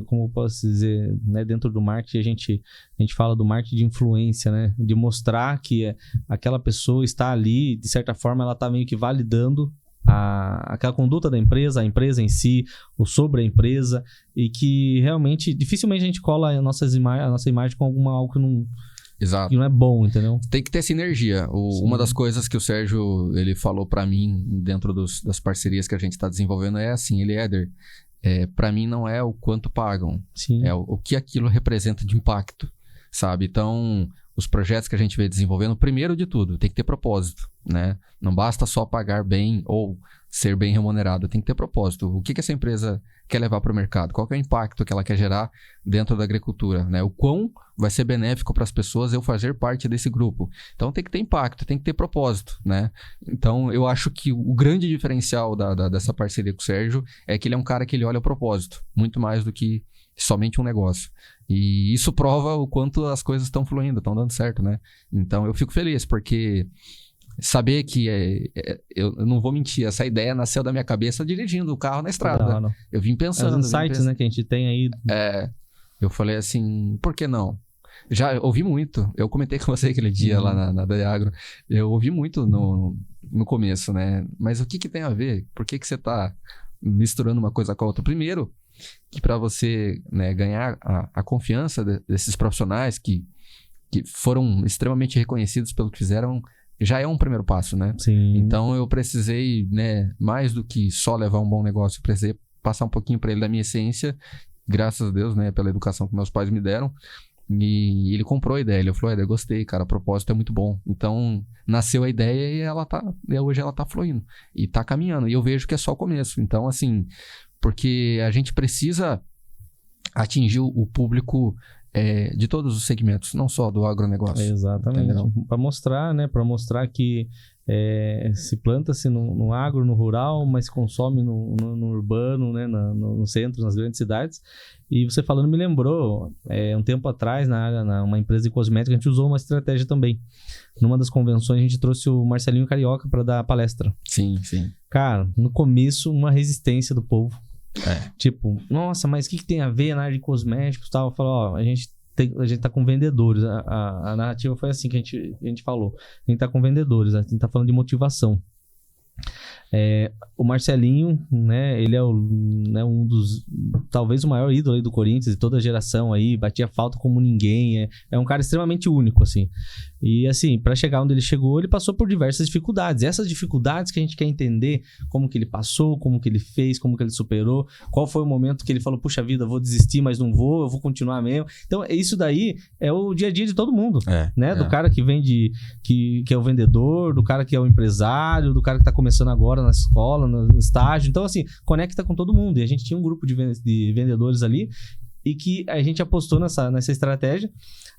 como eu posso dizer, né? Dentro do marketing, a gente fala do marketing de influência, né? De mostrar que aquela pessoa está ali, de certa forma, ela está meio que validando aquela conduta da empresa, a empresa em si, ou sobre a empresa, e que realmente, dificilmente a gente cola a nossa imagem com algo que não, Exato. que não é bom, entendeu? Tem que ter sinergia. Uma das coisas que o Sérgio ele falou para mim dentro das parcerias que a gente está desenvolvendo é assim, Éder, para mim não é o quanto pagam, Sim. é o que aquilo representa de impacto, sabe? Então, os projetos que a gente vem desenvolvendo, primeiro de tudo, tem que ter propósito, né? Não basta só pagar bem ou ser bem remunerado, tem que ter propósito. O que essa empresa quer levar para o mercado? Qual que é o impacto que ela quer gerar dentro da agricultura, né? O quão vai ser benéfico para as pessoas eu fazer parte desse grupo. Então tem que ter impacto, tem que ter propósito, né? Então eu acho que o grande diferencial dessa parceria com o Sérgio é que ele é um cara que ele olha o propósito, muito mais do que somente um negócio. E isso prova o quanto as coisas estão fluindo, estão dando certo, né? Então eu fico feliz, porque saber que eu não vou mentir, essa ideia nasceu da minha cabeça dirigindo o carro na estrada. Não. Eu vim pensando. Os insights, né, que a gente tem aí. Eu falei assim, por que não? Já ouvi muito, eu comentei com você aquele dia lá na Deagro, eu ouvi muito no começo, né? Mas o que tem a ver? Por que você tá misturando uma coisa com a outra? Primeiro, que para você, né, ganhar a confiança desses profissionais que foram extremamente reconhecidos pelo que fizeram, já é um primeiro passo, né? Sim. Então eu precisei, né, mais do que só levar um bom negócio, eu precisei passar um pouquinho para ele da minha essência, graças a Deus, né, pela educação que meus pais me deram. E ele comprou a ideia, ele falou, eu gostei, cara, o propósito é muito bom. Então nasceu a ideia e hoje ela tá fluindo e tá caminhando, e eu vejo que é só o começo. Então assim, porque a gente precisa atingir o público de todos os segmentos, não só do agronegócio. Exatamente. Para mostrar, né? Para mostrar que se planta-se no agro, no rural, mas consome no urbano, né? No centro, nas grandes cidades. E você falando me lembrou, um tempo atrás, numa empresa de cosméticos, a gente usou uma estratégia também. Numa das convenções, a gente trouxe o Marcelinho Carioca para dar palestra. Sim, sim. Cara, no começo, uma resistência do povo. Tipo, nossa, mas o que tem a ver na área de cosméticos e tal? Eu falo, ó, a gente tá com vendedores. A narrativa foi assim que a gente falou. A gente tá com vendedores, a gente tá falando de motivação. O Marcelinho, né, ele é um dos, talvez o maior ídolo aí do Corinthians de toda a geração aí, batia falta como ninguém, é um cara extremamente único, assim. E assim, para chegar onde ele chegou, ele passou por diversas dificuldades. E essas dificuldades que a gente quer entender, como que ele passou, como que ele fez, como que ele superou, qual foi o momento que ele falou, puxa vida, vou desistir, mas não vou, eu vou continuar mesmo. Então, isso daí é o dia a dia de todo mundo, né? Do cara que vende, que é o vendedor, do cara que é o empresário, do cara que tá começando agora na escola, no estágio. Então, assim, conecta com todo mundo. E a gente tinha um grupo de vendedores ali e que a gente apostou nessa estratégia,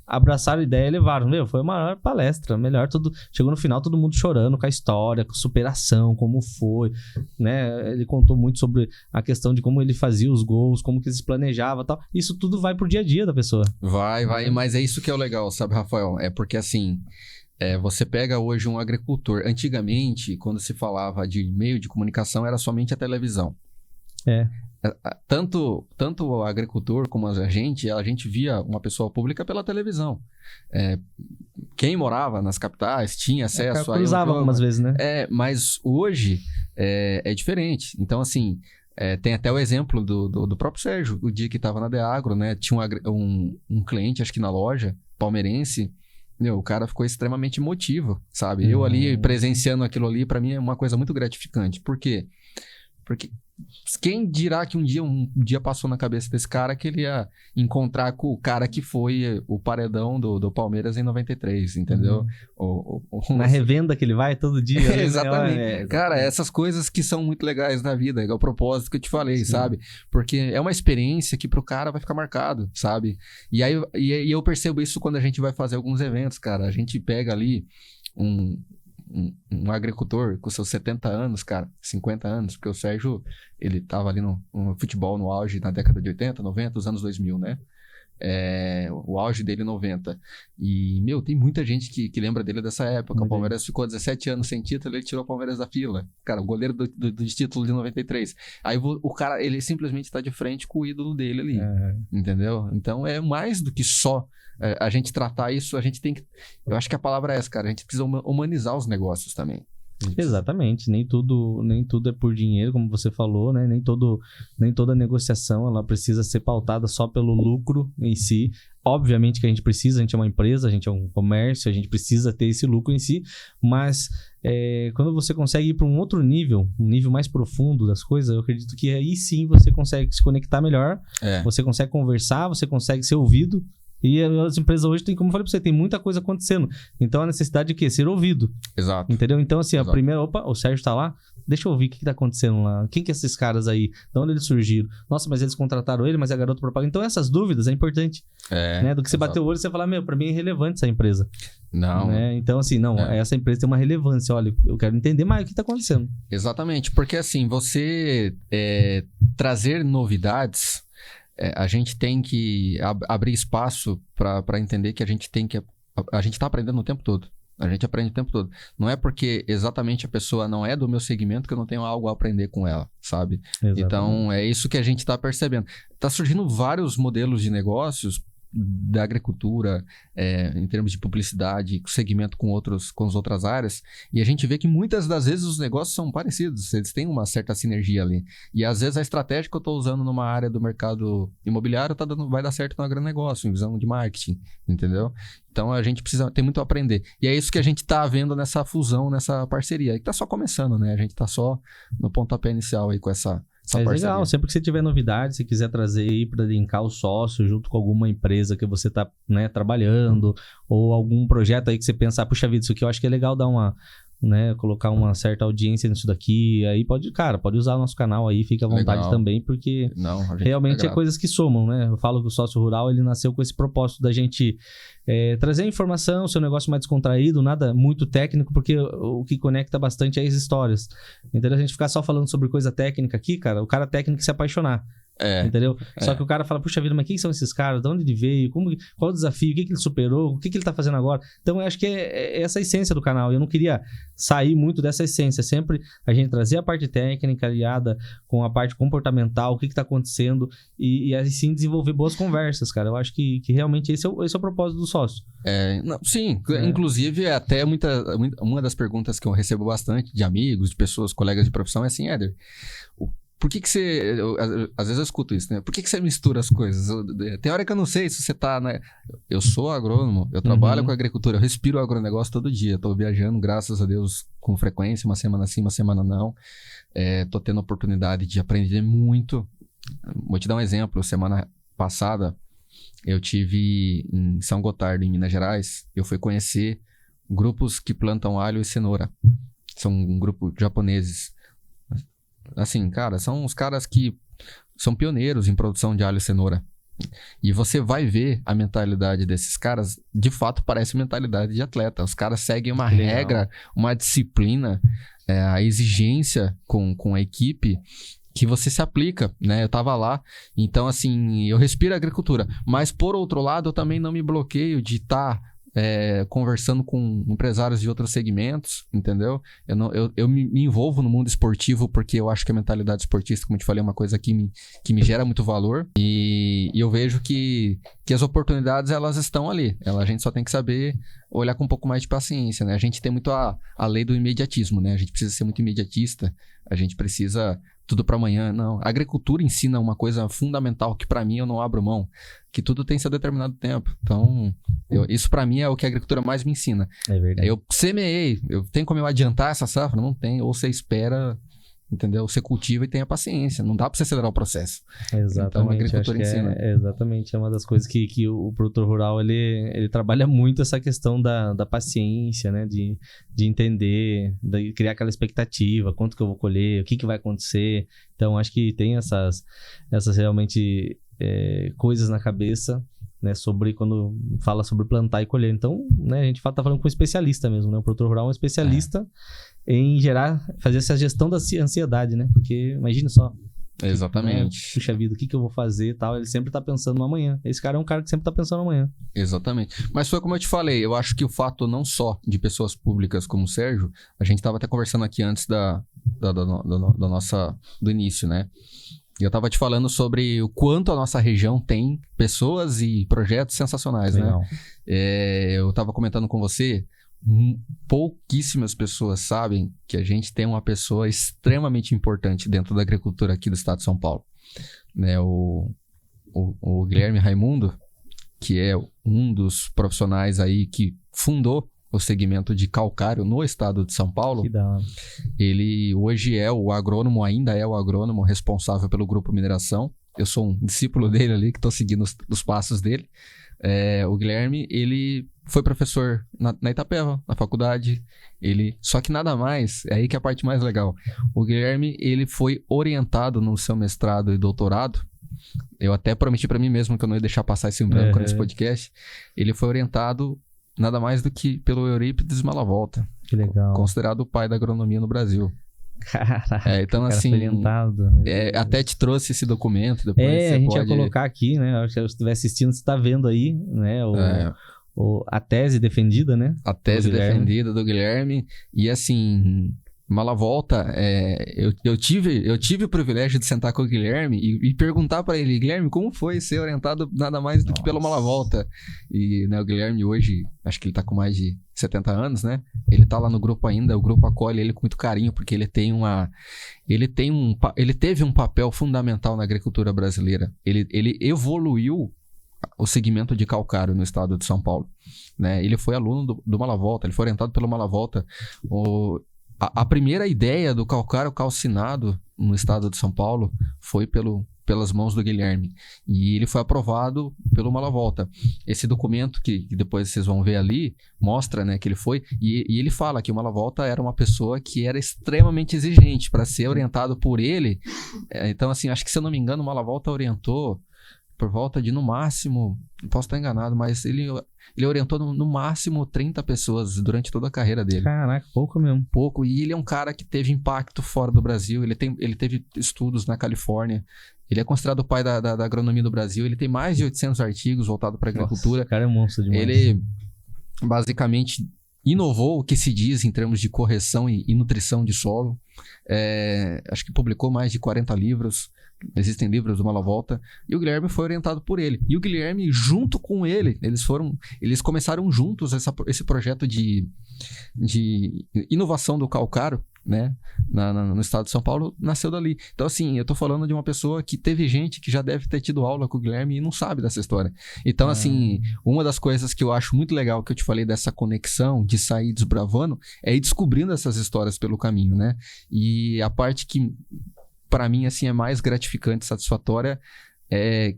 abraçaram a ideia e levaram. Foi a maior palestra, melhor tudo. Chegou no final, todo mundo chorando com a história, com a superação, como foi, né? Ele contou muito sobre a questão de como ele fazia os gols, como que eles planejavam e tal. Isso tudo vai pro dia a dia da pessoa. Vai, mas é isso que é o legal, sabe, Rafael? É porque, assim, você pega hoje um agricultor. Antigamente, quando se falava de meio de comunicação, era somente a televisão. Tanto o agricultor como a gente via uma pessoa pública pela televisão. Quem morava nas capitais tinha acesso a... Cruzava algumas vezes, né? Mas hoje é diferente. Então, assim, tem até o exemplo do próprio Sérgio, o dia que estava na Deagro, né? Tinha um cliente, acho que na loja, palmeirense. O cara ficou extremamente emotivo, sabe? Eu ali presenciando aquilo ali, para mim é uma coisa muito gratificante. Por quê? Porque quem dirá que um dia passou na cabeça desse cara que ele ia encontrar com o cara que foi o paredão do Palmeiras em 93, entendeu? Na revenda que ele vai todo dia. Né? Exatamente. Cara, essas coisas que são muito legais na vida, é o propósito que eu te falei, sabe? Porque é uma experiência que pro cara vai ficar marcado, sabe? E aí eu percebo isso quando a gente vai fazer alguns eventos, cara. A gente pega ali um agricultor com seus 70 anos, cara, 50 anos, porque o Sérgio, ele tava ali no futebol no auge na década de 80, 90, os anos 2000, né? O auge dele 90. E, tem muita gente que lembra dele dessa época. O Palmeiras ficou 17 anos sem título, ele tirou o Palmeiras da fila. Cara, o goleiro do título de 93. Aí o cara, ele simplesmente tá de frente com o ídolo dele ali. Entendeu? Então, é mais do que só a gente tratar isso, a gente tem que... Eu acho que a palavra é essa, cara. A gente precisa humanizar os negócios também. Exatamente, nem tudo é por dinheiro, como você falou, né? Nem toda negociação ela precisa ser pautada só pelo lucro em si. Obviamente que a gente é uma empresa, a gente é um comércio, a gente precisa ter esse lucro em si, mas quando você consegue ir para um outro nível, um nível mais profundo das coisas, eu acredito que aí sim você consegue se conectar melhor, você consegue conversar, você consegue ser ouvido. E as empresas hoje tem, como eu falei pra você, tem muita coisa acontecendo. Então a necessidade de quê? Ser ouvido. Exato. Entendeu? Então, assim, a primeira... o Sérgio tá lá? Deixa eu ouvir o que tá acontecendo lá. Quem que é esses caras aí? De onde eles surgiram? Nossa, mas eles contrataram ele, mas é garoto propaganda. Então essas dúvidas é importante. Né? Do que você bater o olho e você falar, pra mim é irrelevante essa empresa. Não. Né? Então, assim, essa empresa tem uma relevância. Olha, eu quero entender mais o que tá acontecendo. Exatamente. Porque, assim, você trazer novidades... a gente tem que abrir espaço para entender que a gente está aprendendo o tempo todo. A gente aprende o tempo todo. Não é porque exatamente a pessoa não é do meu segmento que eu não tenho algo a aprender com ela, sabe? Exatamente. Então, é isso que a gente está percebendo. Está surgindo vários modelos de negócios da agricultura, em termos de publicidade, segmento com as outras áreas, e a gente vê que muitas das vezes os negócios são parecidos, eles têm uma certa sinergia ali. E às vezes a estratégia que eu estou usando numa área do mercado imobiliário vai dar certo no agronegócio, em visão de marketing, entendeu? Então a gente tem muito a aprender. E é isso que a gente está vendo nessa fusão, nessa parceria, que está só começando, né? A gente está só no pontapé inicial aí com essa legal, sempre que você tiver novidade, se quiser trazer aí para linkar o sócio junto com alguma empresa que você está, né, trabalhando, ou algum projeto aí que você pensar, puxa vida, isso aqui eu acho que é legal dar uma, né, colocar uma certa audiência nisso daqui, aí pode usar o nosso canal aí, fica à vontade legal. Também, porque realmente é coisas que somam, né? Eu falo que o sócio rural, ele nasceu com esse propósito da gente trazer informação, seu negócio mais descontraído, nada muito técnico, porque o que conecta bastante é as histórias. Então a gente ficar só falando sobre coisa técnica aqui, cara, o cara técnico se apaixonar. Entendeu? Só que o cara fala, puxa vida, mas quem são esses caras? De onde ele veio? Qual o desafio? O que ele superou? O que ele tá fazendo agora? Então, eu acho que é essa a essência do canal. Eu não queria sair muito dessa essência. Sempre a gente trazer a parte técnica aliada com a parte comportamental, o que tá acontecendo e assim desenvolver boas conversas, cara. Eu acho que realmente esse é o propósito do sócio. Inclusive, até uma das perguntas que eu recebo bastante de amigos, de pessoas, colegas de profissão é assim, Éder, por que você... às vezes eu escuto isso, né? Por que você mistura as coisas? Tem hora que eu não sei se você tá... Né? Eu sou agrônomo, eu trabalho com agricultura, eu respiro o agronegócio todo dia. Tô viajando, graças a Deus, com frequência, uma semana sim, uma semana não. Tô tendo a oportunidade de aprender muito. Vou te dar um exemplo. Semana passada, eu tive em São Gotardo, em Minas Gerais. Eu fui conhecer grupos que plantam alho e cenoura. São um grupo de japoneses. Assim, cara, são os caras que são pioneiros em produção de alho e cenoura. E você vai ver a mentalidade desses caras, de fato parece mentalidade de atleta. Os caras seguem uma regra, uma disciplina, a exigência com a equipe que você se aplica, né? Eu tava lá, então assim, eu respiro a agricultura. Mas por outro lado, eu também não me bloqueio de estar conversando com empresários de outros segmentos, entendeu? Eu me envolvo no mundo esportivo porque eu acho que a mentalidade esportista, como eu te falei, é uma coisa que me gera muito valor e eu vejo que as oportunidades, elas estão ali. A gente só tem que saber olhar com um pouco mais de paciência, né? A gente tem muito a lei do imediatismo, né? A gente precisa ser muito imediatista, a gente precisa tudo para amanhã. Não, a agricultura ensina uma coisa fundamental que para mim eu não abro mão, que tudo tem seu determinado tempo. Então, isso para mim é o que a agricultura mais me ensina. É verdade. Eu semeei, eu tenho como eu adiantar essa safra? Não tem, ou você espera, entendeu? Você cultiva e tenha paciência, não dá para você acelerar o processo. Exatamente. Então, a agricultura ensina. Exatamente, é uma das coisas que o produtor rural, ele trabalha muito essa questão da paciência, né? De entender, de criar aquela expectativa, quanto que eu vou colher, o que vai acontecer. Então, acho que tem essas realmente coisas na cabeça, né? Sobre quando fala sobre plantar e colher. Então, né? A gente tá falando com um especialista mesmo, né? O produtor rural é um especialista em fazer essa gestão da ansiedade, né? Porque imagina só. Exatamente. Puxa vida, o que eu vou fazer e tal. Ele sempre tá pensando no amanhã. Esse cara é um cara que sempre tá pensando no amanhã. Exatamente. Mas foi como eu te falei, eu acho que o fato não só de pessoas públicas como o Sérgio, a gente tava até conversando aqui antes do início, né? E eu tava te falando sobre o quanto a nossa região tem pessoas e projetos sensacionais, Legal. né? Eu tava comentando com você, pouquíssimas pessoas sabem que a gente tem uma pessoa extremamente importante dentro da agricultura aqui do estado de São Paulo, né? O Guilherme Raimundo, que é um dos profissionais aí que fundou o segmento de calcário no estado de São Paulo. Que da hora. Ele hoje ainda é o agrônomo responsável pelo Grupo Mineração. Eu sou um discípulo dele ali, que estou seguindo os passos dele. O Guilherme, ele foi professor na Itapeva, na faculdade. Só que nada mais, é aí que é a parte mais legal. O Guilherme, ele foi orientado no seu mestrado e doutorado. Eu até prometi para mim mesmo que eu não ia deixar passar esse branco nesse podcast. Ele foi orientado nada mais do que pelo Eurípides Malavolta. Que legal. Considerado o pai da agronomia no Brasil. Caraca, então, assim, até te trouxe esse documento. Depois a gente ia colocar aqui, né? Acho que se você estiver assistindo, você está vendo aí, né? A tese defendida, né? A tese defendida do Guilherme. E assim, Malavolta, eu tive o privilégio de sentar com o Guilherme e perguntar para ele, Guilherme, como foi ser orientado nada mais do que pelo Malavolta? E, né, o Guilherme hoje, acho que ele tá com mais de 70 anos, né? Ele tá lá no grupo ainda, o grupo acolhe ele com muito carinho, porque ele teve um papel fundamental na agricultura brasileira. Ele evoluiu o segmento de calcário no estado de São Paulo, né? Ele foi aluno do Malavolta, ele foi orientado pelo Malavolta. A primeira ideia do calcário calcinado no estado de São Paulo foi pelas mãos do Guilherme. E ele foi aprovado pelo Malavolta. Esse documento que depois vocês vão ver ali, mostra, né, que ele foi... E ele fala que o Malavolta era uma pessoa que era extremamente exigente para ser orientado por ele. Então, assim, acho que, se eu não me engano, o Malavolta orientou por volta de, no máximo, posso estar enganado, mas Ele orientou no máximo 30 pessoas durante toda a carreira dele. Caraca, pouco mesmo. Pouco. E ele é um cara que teve impacto fora do Brasil. Ele teve estudos na Califórnia. Ele é considerado o pai da agronomia do Brasil. Ele tem mais de 800 artigos voltados para a agricultura. Nossa, o cara é monstro demais. Ele basicamente inovou o que se diz em termos de correção e nutrição de solo. Acho que publicou mais de 40 livros. Existem livros do Mala Volta. E o Guilherme foi orientado por ele. E o Guilherme, junto com ele, eles começaram juntos esse projeto de inovação do calcário, né? No estado de São Paulo, nasceu dali. Então, assim, eu tô falando de uma pessoa que teve gente que já deve ter tido aula com o Guilherme e não sabe dessa história. Então, assim, uma das coisas que eu acho muito legal que eu te falei dessa conexão, de sair desbravando, é ir descobrindo essas histórias pelo caminho, né? E a parte que, para mim, assim, é mais gratificante, satisfatória,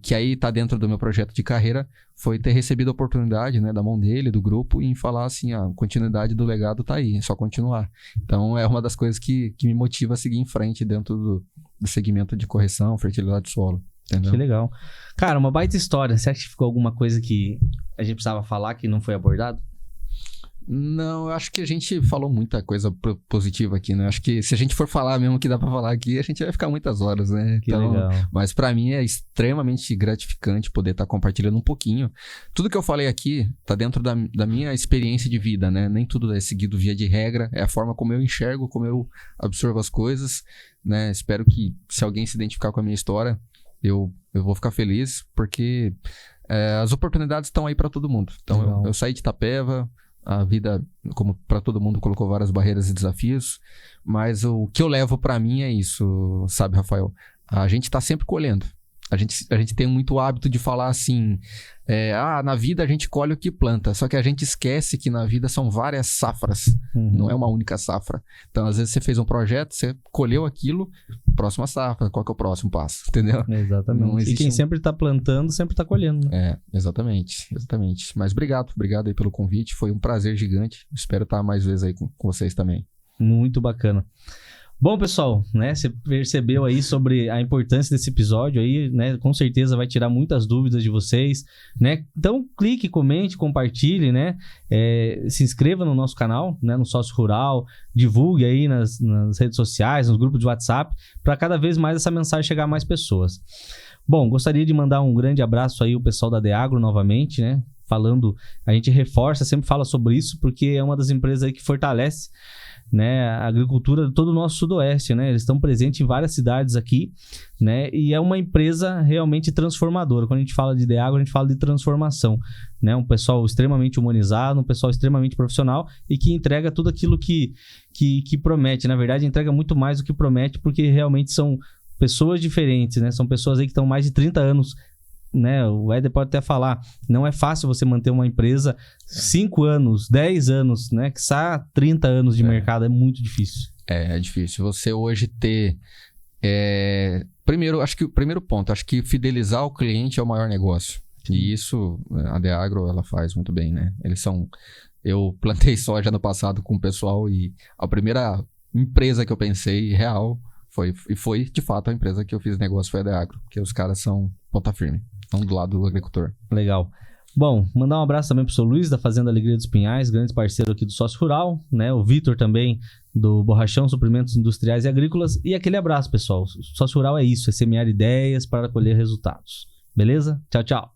que aí tá dentro do meu projeto de carreira, foi ter recebido a oportunidade, né, da mão dele, do grupo, em falar assim, a continuidade do legado tá aí, é só continuar. Então, é uma das coisas que me motiva a seguir em frente dentro do segmento de correção, fertilidade do solo. Entendeu? Que legal. Cara, uma baita história. Você acha que ficou alguma coisa que a gente precisava falar que não foi abordado? Não, eu acho que a gente falou muita coisa positiva aqui, né? Acho que se a gente for falar mesmo que dá pra falar aqui, a gente vai ficar muitas horas, né? Que legal. Mas pra mim é extremamente gratificante poder estar compartilhando um pouquinho. Tudo que eu falei aqui tá dentro da minha experiência de vida, né? Nem tudo é seguido via de regra, é a forma como eu enxergo, como eu absorvo as coisas, né? Espero que se alguém se identificar com a minha história, eu vou ficar feliz, porque as oportunidades estão aí pra todo mundo. Então eu saí de Itapeva. A vida, como para todo mundo, colocou várias barreiras e desafios, mas o que eu levo para mim é isso, sabe, Rafael? A gente tá sempre colhendo. A gente tem muito hábito de falar assim, na vida a gente colhe o que planta, só que a gente esquece que na vida são várias safras, não é uma única safra. Então, às vezes você fez um projeto, você colheu aquilo, próxima safra, qual que é o próximo passo, entendeu? Exatamente. E quem sempre tá plantando, sempre tá colhendo. Né? Exatamente. Mas obrigado aí pelo convite, foi um prazer gigante, espero estar mais vezes aí com vocês também. Muito bacana. Bom, pessoal, né, você percebeu aí sobre a importância desse episódio aí, né, com certeza vai tirar muitas dúvidas de vocês, né, então clique, comente, compartilhe, né, se inscreva no nosso canal, né, no Sócio Rural, divulgue aí nas redes sociais, nos grupos de WhatsApp, para cada vez mais essa mensagem chegar a mais pessoas. Bom, gostaria de mandar um grande abraço aí ao pessoal da Deagro novamente, né, a gente reforça, sempre fala sobre isso, porque é uma das empresas aí que fortalece, né, a agricultura de todo o nosso sudoeste, né? Eles estão presentes em várias cidades aqui, né? E é uma empresa realmente transformadora. Quando a gente fala de Deagro, a gente fala de transformação, né? Um pessoal extremamente humanizado, um pessoal extremamente profissional e que entrega tudo aquilo que promete. Na verdade, entrega muito mais do que promete, porque realmente são pessoas diferentes, né? São pessoas aí que estão mais de 30 anos, né? O Éder pode até falar, não é fácil você manter uma empresa 5 anos, 10 anos, né? Que sai 30 anos de mercado, é muito difícil. É difícil. Você hoje ter... Primeiro, acho que o primeiro ponto, acho que fidelizar o cliente é o maior negócio. E isso, a Deagro, ela faz muito bem, né? Eu plantei soja no passado com o pessoal e a primeira empresa que eu pensei real foi de fato a empresa que eu fiz negócio foi a Deagro, porque os caras são ponta firme. Estão do lado do agricultor. Legal. Bom, mandar um abraço também pro seu Luiz, da Fazenda Alegria dos Pinhais, grande parceiro aqui do Sócio Rural, né? O Vitor também, do Borrachão, Suprimentos Industriais e Agrícolas. E aquele abraço, pessoal. O Sócio Rural é isso, é semear ideias para colher resultados. Beleza? Tchau, tchau.